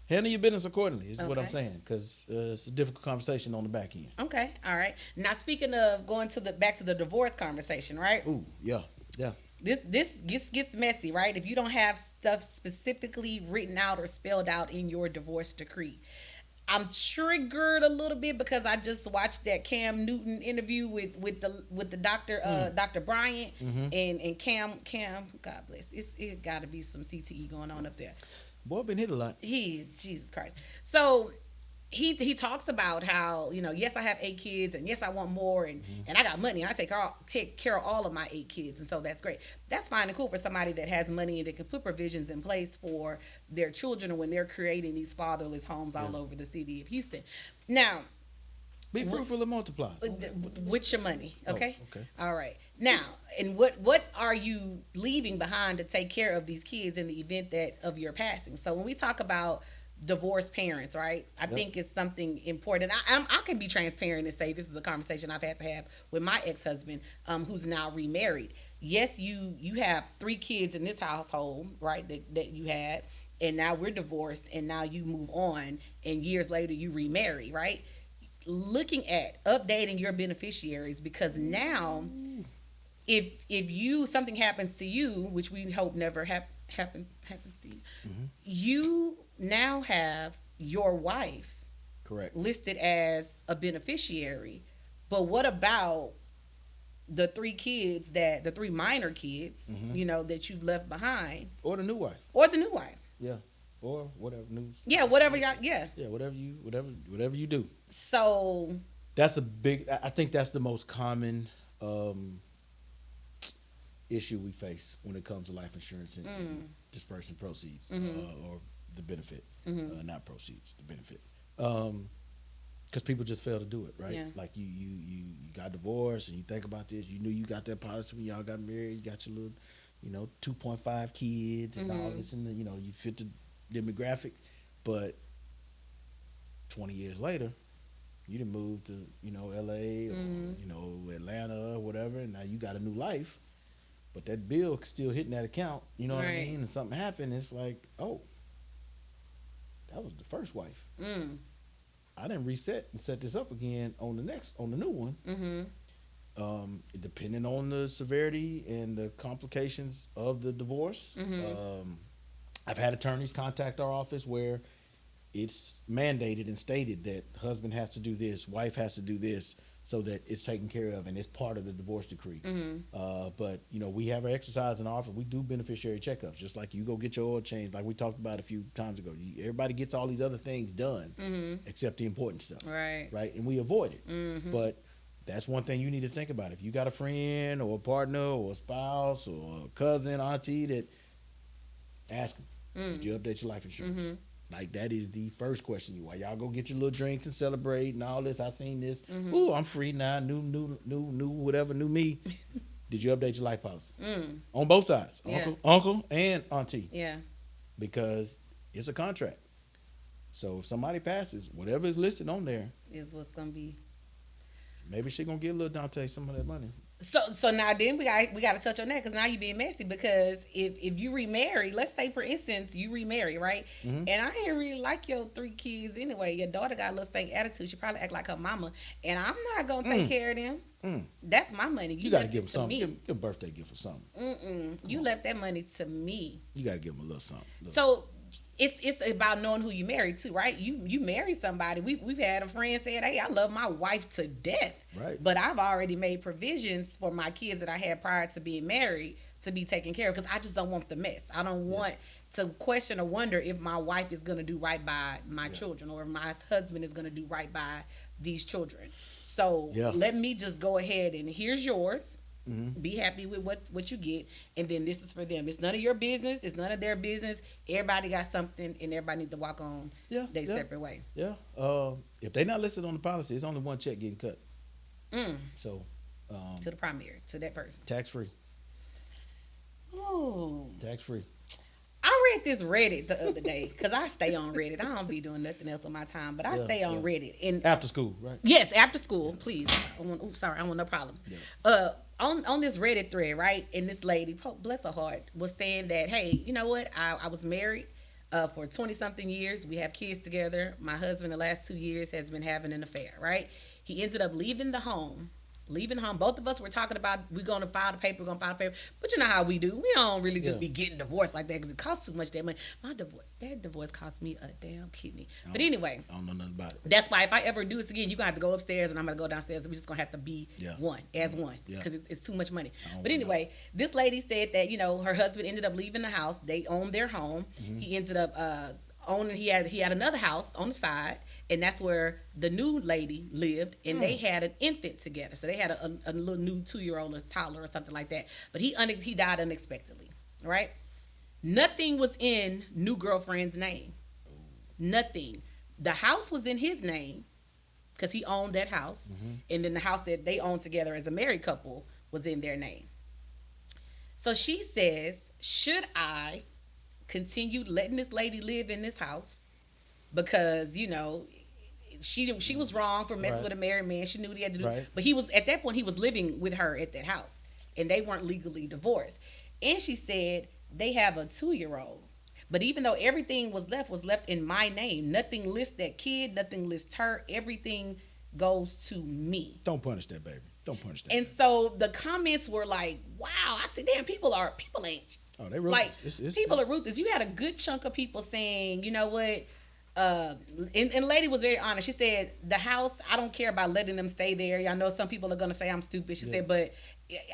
handle your business accordingly is what I'm saying, because it's a difficult conversation on the back end. Okay, all right. Now speaking of going back to the divorce conversation, right? Ooh, yeah. This gets messy, right? If you don't have stuff specifically written out or spelled out in your divorce decree. I'm triggered a little bit because I just watched that Cam Newton interview with the doctor, Dr. Bryant, and Cam. God bless. It got to be some CTE going on up there. Boy, been hit a lot. Jesus Christ. So he talks about how, yes, I have 8 kids, and yes, I want more, and I got money, and I take care of all of my 8 kids, and so that's great. That's fine and cool for somebody that has money and that can put provisions in place for their children when they're creating these fatherless homes all over the city of Houston. Now, Be fruitful and multiply. with your money. Okay. Oh, okay. All right. Now, and what are you leaving behind to take care of these kids in the event that of your passing? So when we talk about divorced parents, right? I think it's something important. I can be transparent and say this is a conversation I've had to have with my ex-husband, who's now remarried. Yes, you have 3 kids in this household, right? That you had, and now we're divorced, and now you move on, and years later you remarry, right? Looking at updating your beneficiaries, because now if you something happens to you, which we hope never happens to you, you now have your wife Correct. listed as a beneficiary. But what about the 3 minor kids, that you left behind, Or the new wife. or the new wife? Yeah. Or whatever news. Yeah, whatever y'all. Yeah. Yeah, whatever you do. So That's a big. I think that's the most common issue we face when it comes to life insurance and dispersing proceeds or the benefit, not proceeds, the benefit. Because people just fail to do it, right? Yeah. Like you got divorced and you think about this. You knew you got that policy when y'all got married. You got your little, 2.5 kids and all this, and you fit the demographics. But 20 years later, you done moved to LA or Atlanta or whatever, and now you got a new life. But that bill still hitting that account. You know what I Right. mean? And something happened. It's like, oh, that was the first wife. I didn't reset and set this up again on the new one. Depending on the severity and the complications of the divorce. I've had attorneys contact our office where it's mandated and stated that husband has to do this, wife has to do this, so that it's taken care of and it's part of the divorce decree. But we have our exercise in our office. We do beneficiary checkups, just like you go get your oil changed, like we talked about a few times ago. Everybody gets all these other things done except the important stuff, right. and we avoid it. But that's one thing you need to think about. If you got a friend or a partner or a spouse or a cousin, auntie, that ask them, did you update your life insurance? Like, that is the first question. While y'all go get your little drinks and celebrate and all this, I seen this. Ooh, I'm free now. New whatever, new me. Did you update your life policy? On both sides, Yeah. uncle and auntie, Yeah. because it's a contract. So if somebody passes, whatever is listed on there, Is what's gonna be. maybe she gonna give little Dante some of that money. So now then we got to touch on that, because now you're being messy, because if you remarry, let's say for instance you remarry, right? And I ain't really like your 3 kids anyway. Your daughter got a little stank attitude. She probably act like her mama, and I'm not gonna take care of them. That's my money. You gotta left give it them to me. something. Give a birthday gift or something. You left that money to me. You gotta give them a little something. So it's about knowing who you married to, right? You marry somebody. We've had a friend say, hey, I love my wife to death. Right. But I've already made provisions for my kids that I had prior to being married to be taken care of, because I just don't want the mess. I don't want to question or wonder if my wife is going to do right by my children, or if my husband is going to do right by these children. So let me just go ahead and here's yours. Be happy with what you get, and then this is for them. It's none of your business. It's none of their business. Everybody got something, and everybody needs to walk on their separate way. Yeah. If they're not listed on the policy, it's only one check getting cut. So To the primary, to that person. tax free. Oh, Tax free. I read this Reddit the other day, because I stay on Reddit. I don't be doing nothing else on my time, but I stay on Reddit. And After school, right? yes, after school, please. I want no problems. On this Reddit thread, right? And this lady, bless her heart, was saying that, hey, you know what? I was married for 20-something years. We have kids together. My husband, the last 2 years, has been having an affair, right? He ended up leaving the home. Both of us were talking about we're going to file the paper, but you know how we do. We don't really just be getting divorced like that, because it costs too much damn money. That divorce cost me a damn kidney. But anyway, I don't know nothing about it. that's why if I ever do this again, you're going to have to go upstairs and I'm going to go downstairs, and we're just going to have to be one, because it's too much money. But anyway, this lady said that, her husband ended up leaving the house. They owned their home. He ended up he had another house on the side, and that's where the new lady lived, and they had an infant together. So they had a little new 2-year-old or toddler or something like that. But he died unexpectedly, right? Nothing was in new girlfriend's name. Nothing. The house was in his name, because he owned that house, and then the house that they owned together as a married couple was in their name. So she says, should I continue letting this lady live in this house because she was wrong for messing with a married man. She knew what he had to do, but he was at that point he was living with her at that house, and they weren't legally divorced. And she said they have a 2-year-old. But even though everything was left in my name, nothing lists that kid, nothing lists her, everything goes to me. Don't punish that baby. Don't punish that. And so the comments were like, wow, I said, damn, people ain't. Oh, they ruthless. Like, people are ruthless. You had a good chunk of people saying, you know what? And the lady was very honest. She said, the house, I don't care about letting them stay there. I know some people are going to say I'm stupid. She said, but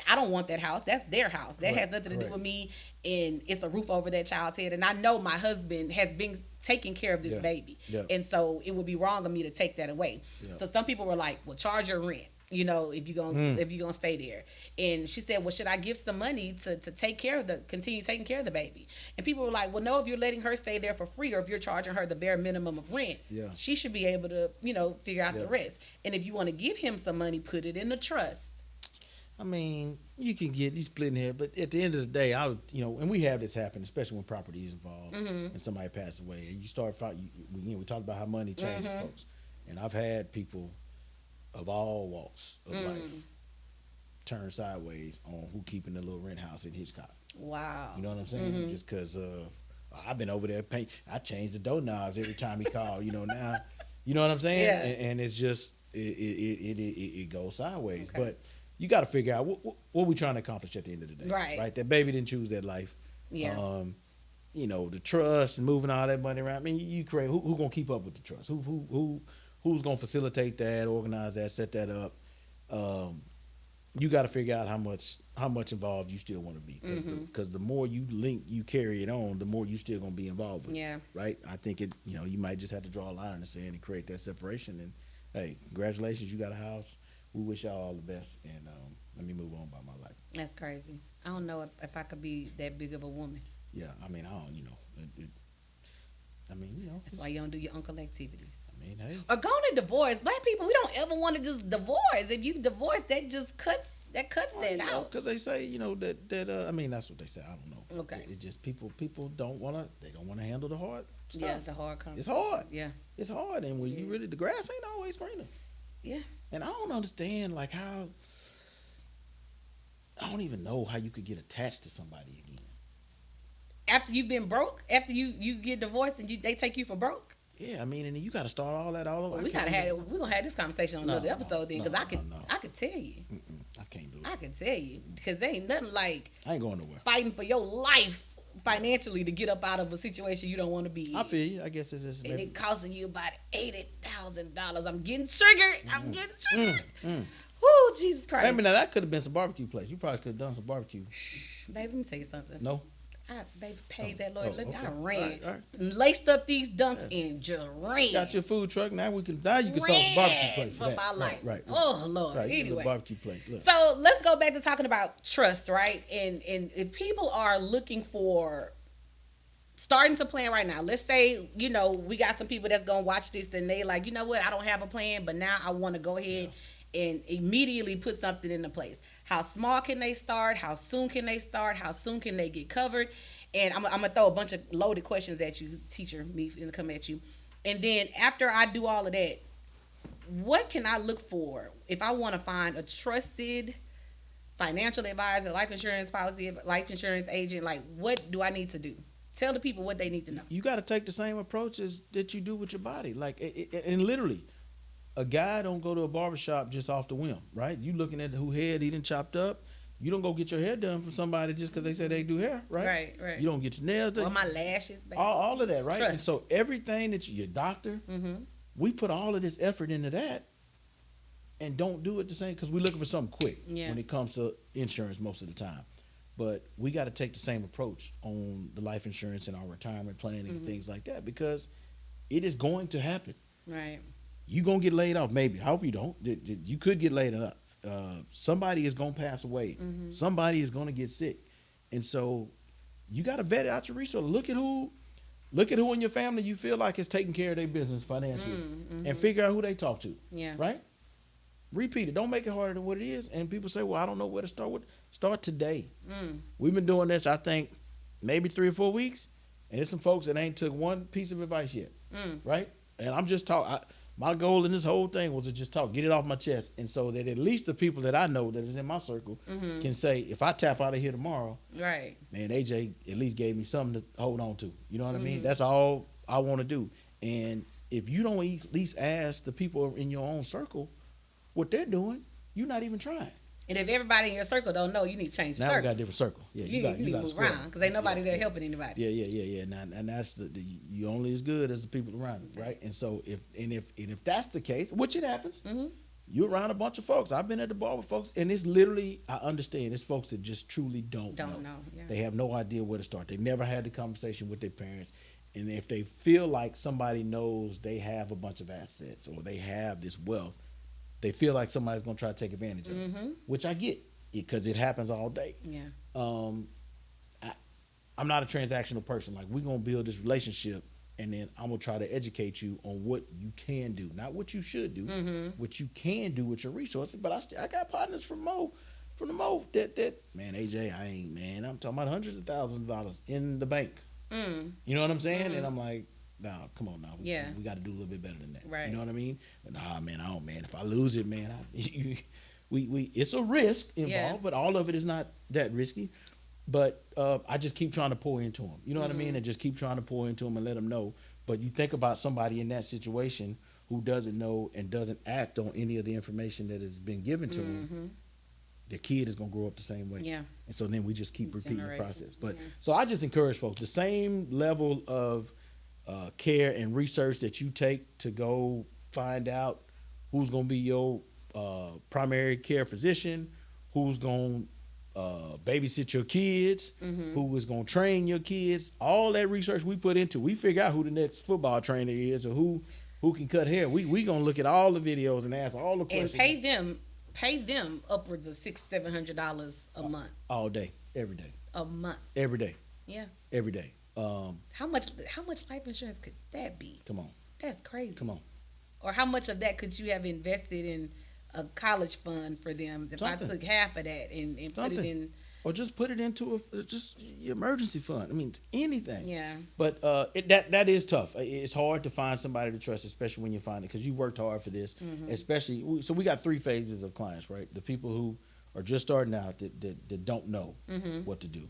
I don't want that house. That's their house. That has nothing to do with me. And it's a roof over that child's head. And I know my husband has been taking care of this baby. And so it would be wrong of me to take that away. So some people were like, well, charge your rent. If you're gonna stay there. And she said, well, should I give some money to continue taking care of the baby? And people were like, well, no, if you're letting her stay there for free, or if you're charging her the bare minimum of rent, she should be able to, figure out the rest. And if you want to give him some money, put it in the trust. I mean, you can get these splitting here, but at the end of the day, and we have this happen, especially when property is involved and somebody passes away, and you start fighting. We talked about how money changes folks, and I've had people of all walks of life turn sideways on who keeping the little rent house in Hitchcock. Wow. You know what I'm saying? Just because I've been over there I change the doorknobs every time he called. Now, you know what I'm saying? Yeah. And it's just it goes sideways. Okay. But you got to figure out what we trying to accomplish at the end of the day. Right. That baby didn't choose that life. Yeah. The trust and moving all that money around. I mean, you create who gonna keep up with the trust? Who's going to facilitate that, organize that, set that up? You got to figure out how much involved you still want to be. Because the more you carry it on, the more you still going to be involved with it. Right? I think you might just have to draw a line in the sand and create that separation. And, hey, congratulations, you got a house. We wish y'all all the best. And let me move on about my life. That's crazy. I don't know if I could be that big of a woman. Yeah, I mean, I don't, That's why you don't do your uncle activities. Hey. Or go to divorce. Black people, we don't ever want to just divorce. If you divorce, that just cuts that out. Because they say, that I mean, that's what they say. I don't know. Okay. It just people don't want to handle the hard stuff. Yeah, the hard conversation. It's hard. Yeah. It's hard, and when you really, the grass ain't always greener. Yeah. And I don't understand how. I don't even know how you could get attached to somebody again. After you've been broke, after you get divorced and they take you for broke. Yeah, I mean, and then you got to start all that all over. Well, we're gonna have this conversation on another episode then, because I could tell you. I can't do it. I can tell you, because there ain't nothing like I ain't going nowhere. Fighting for your life financially to get up out of a situation you don't want to be in. I feel you. I guess it's just and it costing you about $80,000. I'm getting triggered. Woo, Jesus Christ. I mean, now that could have been some barbecue place. You probably could have done some barbecue. Baby, let me tell you something. No. I paid that Lord. Okay. I ran, all right. Laced up these dunks and just ran. Got your food truck. Now you can start some barbecue place for my life. Right. Oh Lord. Right. Anyway, barbecue place. Look. So let's go back to talking about trust, right? And if people are looking for starting to plan right now, let's say we got some people that's gonna watch this and they like, you know what, I don't have a plan, but now I want to go ahead and immediately put something into place. How small can they start? How soon can they start? How soon can they get covered? And I'm gonna throw a bunch of loaded questions at you, teacher, me gonna come at you. And then after I do all of that, what can I look for if I want to find a trusted financial advisor, life insurance policy, life insurance agent? Like, what do I need to do? Tell the people what they need to know. You got to take the same approach that you do with your body. Like, and literally, a guy don't go to a barbershop just off the whim, right? You looking at who head he done chopped up. You don't go get your hair done from somebody just because they say they do hair, right? Right. You don't get your nails done. Or my lashes, baby. All of that, right? Trust. And so everything that your doctor, we put all of this effort into that and don't do it the same because we're looking for something quick when it comes to insurance most of the time. But we got to take the same approach on the life insurance and our retirement planning and things like that because it is going to happen. Right. You're going to get laid off, maybe. I hope you don't. You could get laid off. Somebody is going to pass away. Somebody is going to get sick. And so you got to vet out your resources. Look at who Look at who in your family you feel like is taking care of their business financially, and figure out who they talk to. Yeah. Right. Repeat it. Don't make it harder than what it is. And people say, "Well, I don't know where to start with." Start today. We've been doing this, I think, maybe 3 or 4 weeks, and there's some folks that ain't took one piece of advice yet. Right. And I'm just talking. My goal in this whole thing was to just talk, get it off my chest, and so that at least the people that I know that is in my circle can say, if I tap out of here tomorrow, right, man, AJ at least gave me something to hold on to. You know what I mean? That's all I want to do. And if you don't at least ask the people in your own circle what they're doing, you're not even trying. And if everybody in your circle don't know, you need to change the now circle. We got a different circle. Yeah, you need to move around because ain't nobody there helping anybody. Yeah. And that's you only as good as the people around you, right? And so if that's the case, which it happens, you're around a bunch of folks. I've been at the bar with folks, and it's literally, I understand, it's folks that just truly don't know. Yeah. They have no idea where to start. They never had the conversation with their parents, and if they feel like somebody knows they have a bunch of assets or they have this wealth, they feel like somebody's going to try to take advantage of it, which I get because it happens all day. Yeah. I'm not a transactional person. Like, we're going to build this relationship, and then I'm going to try to educate you on what you can do, not what you should do, what you can do with your resources. But I got partners from the Mo that man, AJ, I'm talking about hundreds of thousands of dollars in the bank. You know what I'm saying? And I'm like, nah, come on now. We got to do a little bit better than that. Right. You know what I mean? But nah, man, if I lose it, man, it's a risk involved, but all of it is not that risky. But I just keep trying to pour into them. You know what I mean? And just keep trying to pour into them and let them know. But you think about somebody in that situation who doesn't know and doesn't act on any of the information that has been given to them. Their kid is going to grow up the same way. Yeah. And so then we just keep repeating the process. But so I just encourage folks, the same level of care and research that you take to go find out who's going to be your primary care physician, who's going to babysit your kids, who is going to train your kids, all that research we put into, we figure out who the next football trainer is or who can cut hair. We going to look at all the videos and ask all the questions. And pay them upwards of $600-$700 a month. All day, every day. A month. Every day. Yeah. Every day. How much life insurance could that be? Come on. That's crazy. Come on. Or how much of that could you have invested in a college fund for them? If I took half of that and put it in, or just put it into just your emergency fund. I mean, anything. Yeah. But that is tough. It's hard to find somebody to trust, especially when you find it, because you worked hard for this. Especially, so we got 3 phases of clients, right? The people who are just starting out that don't know what to do.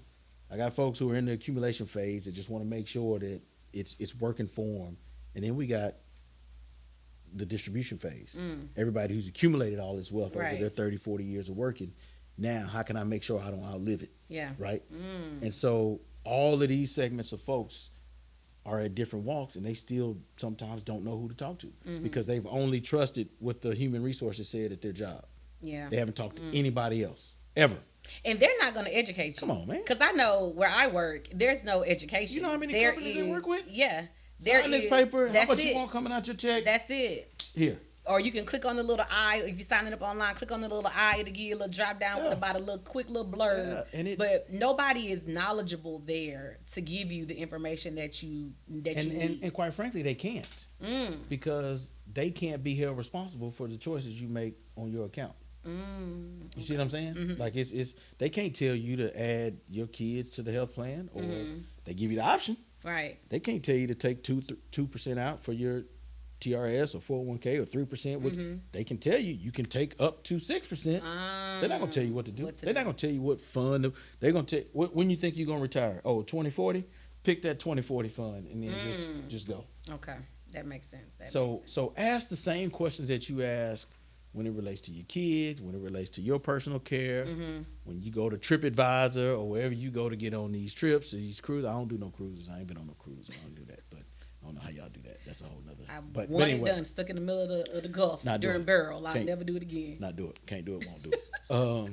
I got folks who are in the accumulation phase that just want to make sure that it's working for them, and then we got the distribution phase. Everybody who's accumulated all this wealth over their 30, 40 years of working. Now, how can I make sure I don't outlive it? Yeah. Right? And so all of these segments of folks are at different walks, and they still sometimes don't know who to talk to because they've only trusted what the human resources said at their job. Yeah. They haven't talked to anybody else, ever. And they're not going to educate you. Come on, man. Because I know where I work, there's no education. You know how many companies they work with? Yeah. Sign this paper. How much you want coming out your check? That's it. Here. Or you can click on the little eye. If you're signing up online, click on the little eye. It'll give you a little drop down with about a quick little blurb. Yeah, but nobody is knowledgeable there to give you the information that you need. And quite frankly, they can't. Because they can't be held responsible for the choices you make on your account. You see what I'm saying? Like it's they can't tell you to add your kids to the health plan, or they give you the option. Right. They can't tell you to take 2% out for your TRS or 401k or 3%. Which they can tell you can take up to 6%. They're not gonna tell you what to do. They're not gonna tell you what fund. They're gonna tell when you think you're gonna retire. Oh, 2040. Pick that 2040 fund and then just go. Okay, that makes sense. So ask the same questions that you ask when it relates to your kids, when it relates to your personal care, when you go to TripAdvisor or wherever you go to get on these trips or these cruises. I don't do no cruises. I ain't been on no cruise. I don't do that. But I don't know how y'all do that. That's a whole nother. But anyway, done stuck in the middle of the Gulf during Beryl. I'll never do it again. Not do it. Can't do it. Won't do it.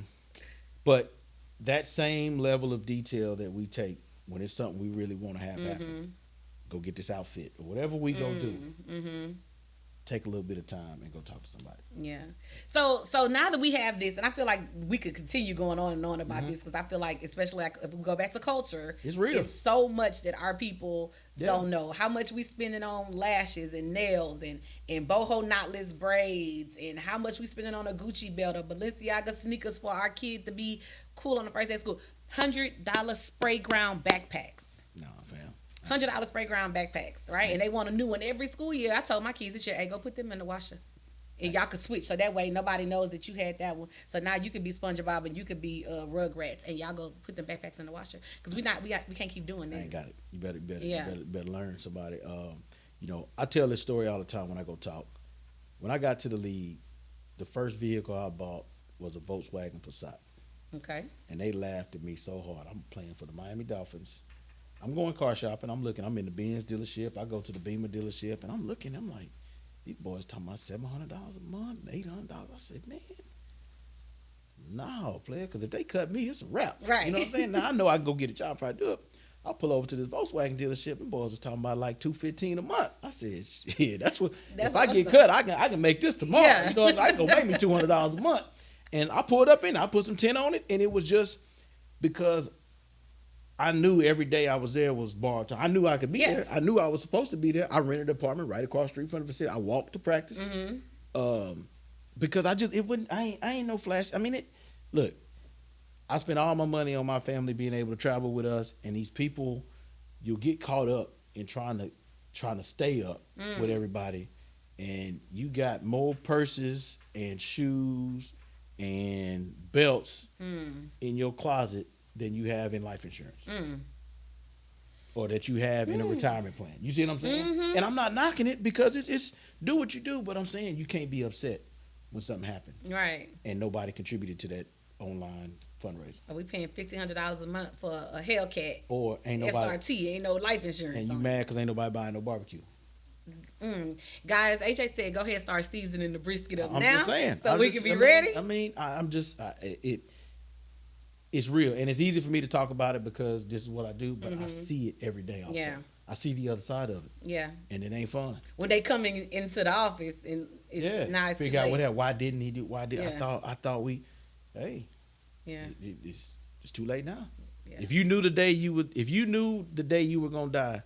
But that same level of detail that we take when it's something we really want to have happen, go get this outfit or whatever we go do. take a little bit of time and go talk to somebody. Yeah. So now that we have this, and I feel like we could continue going on and on about this, because I feel like, especially like if we go back to culture, it's real. It's so much that our people don't know. How much we spending on lashes and nails and boho knotless braids, and how much we spending on a Gucci belt or Balenciaga sneakers for our kid to be cool on the first day of school. $100 spray ground backpacks. No, fam. $100 spray ground backpacks, right? And they want a new one every school year. I told my kids this year, hey, go put them in the washer. And y'all could switch, so that way nobody knows that you had that one. So now you could be SpongeBob and you could be Rugrats, and y'all go put them backpacks in the washer, because we can't keep doing that. I ain't got it. You better learn somebody. I tell this story all the time when I go talk. When I got to the league, the first vehicle I bought was a Volkswagen Passat. Okay. And they laughed at me so hard. I'm playing for the Miami Dolphins. I'm going car shopping. I'm looking. I'm in the Benz dealership. I go to the Beamer dealership, and I'm looking. I'm like, these boys talking about $700 a month, $800. I said, man, no, player, because if they cut me, it's a wrap. Right. You know what I'm saying? Now I know I can go get a job if I do it. I'll pull over to this Volkswagen dealership, and boys was talking about like $215 a month. I said, shit, that's if I get cut, I can make this tomorrow. Yeah. You know, I can go make me $200 a month. And I pulled up in, I put some 10 on it, and it was just because I knew every day I was there was borrowed time. I knew I could be there. I knew I was supposed to be there. I rented an apartment right across the street from the facility. I walked to practice. Because I ain't no flash. I mean, look, I spent all my money on my family being able to travel with us, and these people, you'll get caught up in trying to stay up with everybody, and you got more purses and shoes and belts in your closet than you have in life insurance. Or that you have in a retirement plan. You see what I'm saying? And I'm not knocking it, because it's do what you do, but I'm saying you can't be upset when something happened. Right. And nobody contributed to that online fundraiser. Are we paying $1,500 a month for a Hellcat? Or ain't nobody SRT, ain't no life insurance. And you mad because ain't nobody buying no barbecue. Guys, AJ said go ahead and start seasoning the brisket up I'm now. just saying. So we can be ready. It's real, and it's easy for me to talk about it because this is what I do, but I see it every day also. Yeah. I see the other side of it. Yeah. And it ain't fun. When they come into the office and it's nice. Figure out what happened. Why didn't he do? Yeah. I thought we. Hey. Yeah. It's too late now. Yeah. If you knew the day you were gonna die,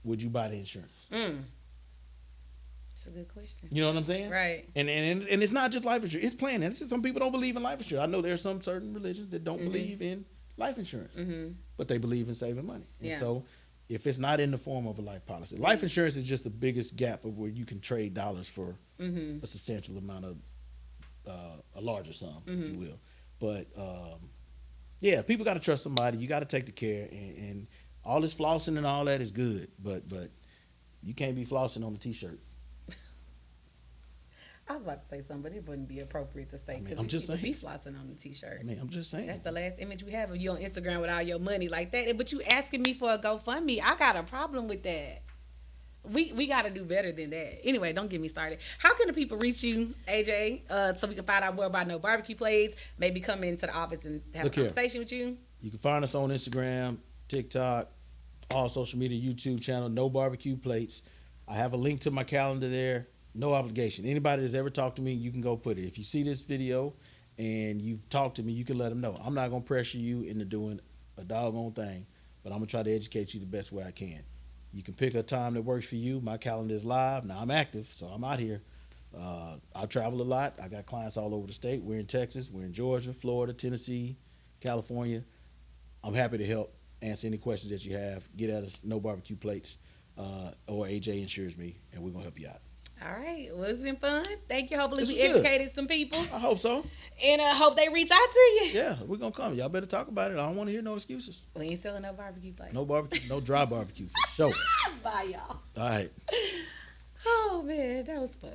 would you buy the insurance? That's a good question. You know what I'm saying? Right. And it's not just life insurance. It's planning. Some people don't believe in life insurance. I know there are some certain religions that don't believe in life insurance, but they believe in saving money. And so if it's not in the form of a life policy, life insurance is just the biggest gap of where you can trade dollars for a substantial amount of a larger sum, if you will. But people got to trust somebody. You got to take the care, and all this flossing and all that is good, but you can't be flossing on a t-shirt. I was about to say something, but it wouldn't be appropriate to say, because I'm just saying. be flossing on the t-shirt. I'm just saying. That's the last image we have of you on Instagram with all your money like that. But you asking me for a GoFundMe, I got a problem with that. We got to do better than that. Anyway, don't get me started. How can the people reach you, AJ, so we can find out more about No BBQ Plates, maybe come into the office and have a conversation with you? You can find us on Instagram, TikTok, all social media, YouTube channel, No BBQ Plates. I have a link to my calendar there. No obligation. Anybody that's ever talked to me, you can go put it. If you see this video and you talk to me, you can let them know. I'm not going to pressure you into doing a doggone thing, but I'm going to try to educate you the best way I can. You can pick a time that works for you. My calendar is live. Now I'm active, so I'm out here. I travel a lot. I got clients all over the state. We're in Texas. We're in Georgia, Florida, Tennessee, California. I'm happy to help answer any questions that you have. Get at us, No BBQ Plates, or AJ Insures Me, and we're going to help you out. All right. Well, it's been fun. Thank you. Hopefully we educated some people. I hope so. And I hope they reach out to you. Yeah, we're going to come. Y'all better talk about it. I don't want to hear no excuses. We ain't selling no barbecue plates. No barbecue, no dry barbecue for sure. Bye, y'all. All right. Oh, man. That was fun.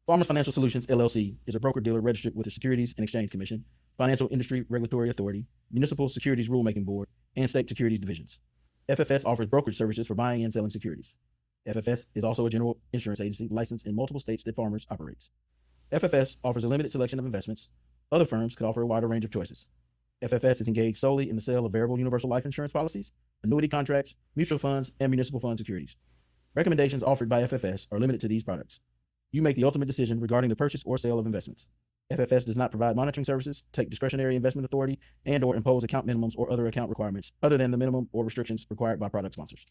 Farmers Financial Solutions, LLC, is a broker-dealer registered with the Securities and Exchange Commission, Financial Industry Regulatory Authority, Municipal Securities Rulemaking Board, and State Securities Divisions. FFS offers brokerage services for buying and selling securities. FFS is also a general insurance agency licensed in multiple states that Farmers operates. FFS offers a limited selection of investments. Other firms could offer a wider range of choices. FFS is engaged solely in the sale of variable universal life insurance policies annuity contracts, mutual funds, and municipal fund securities. Recommendations offered by FFS are limited to these products. You make the ultimate decision regarding the purchase or sale of investments. FFS does not provide monitoring services, take discretionary investment authority, and/or impose account minimums or other account requirements other than the minimum or restrictions required by product sponsors.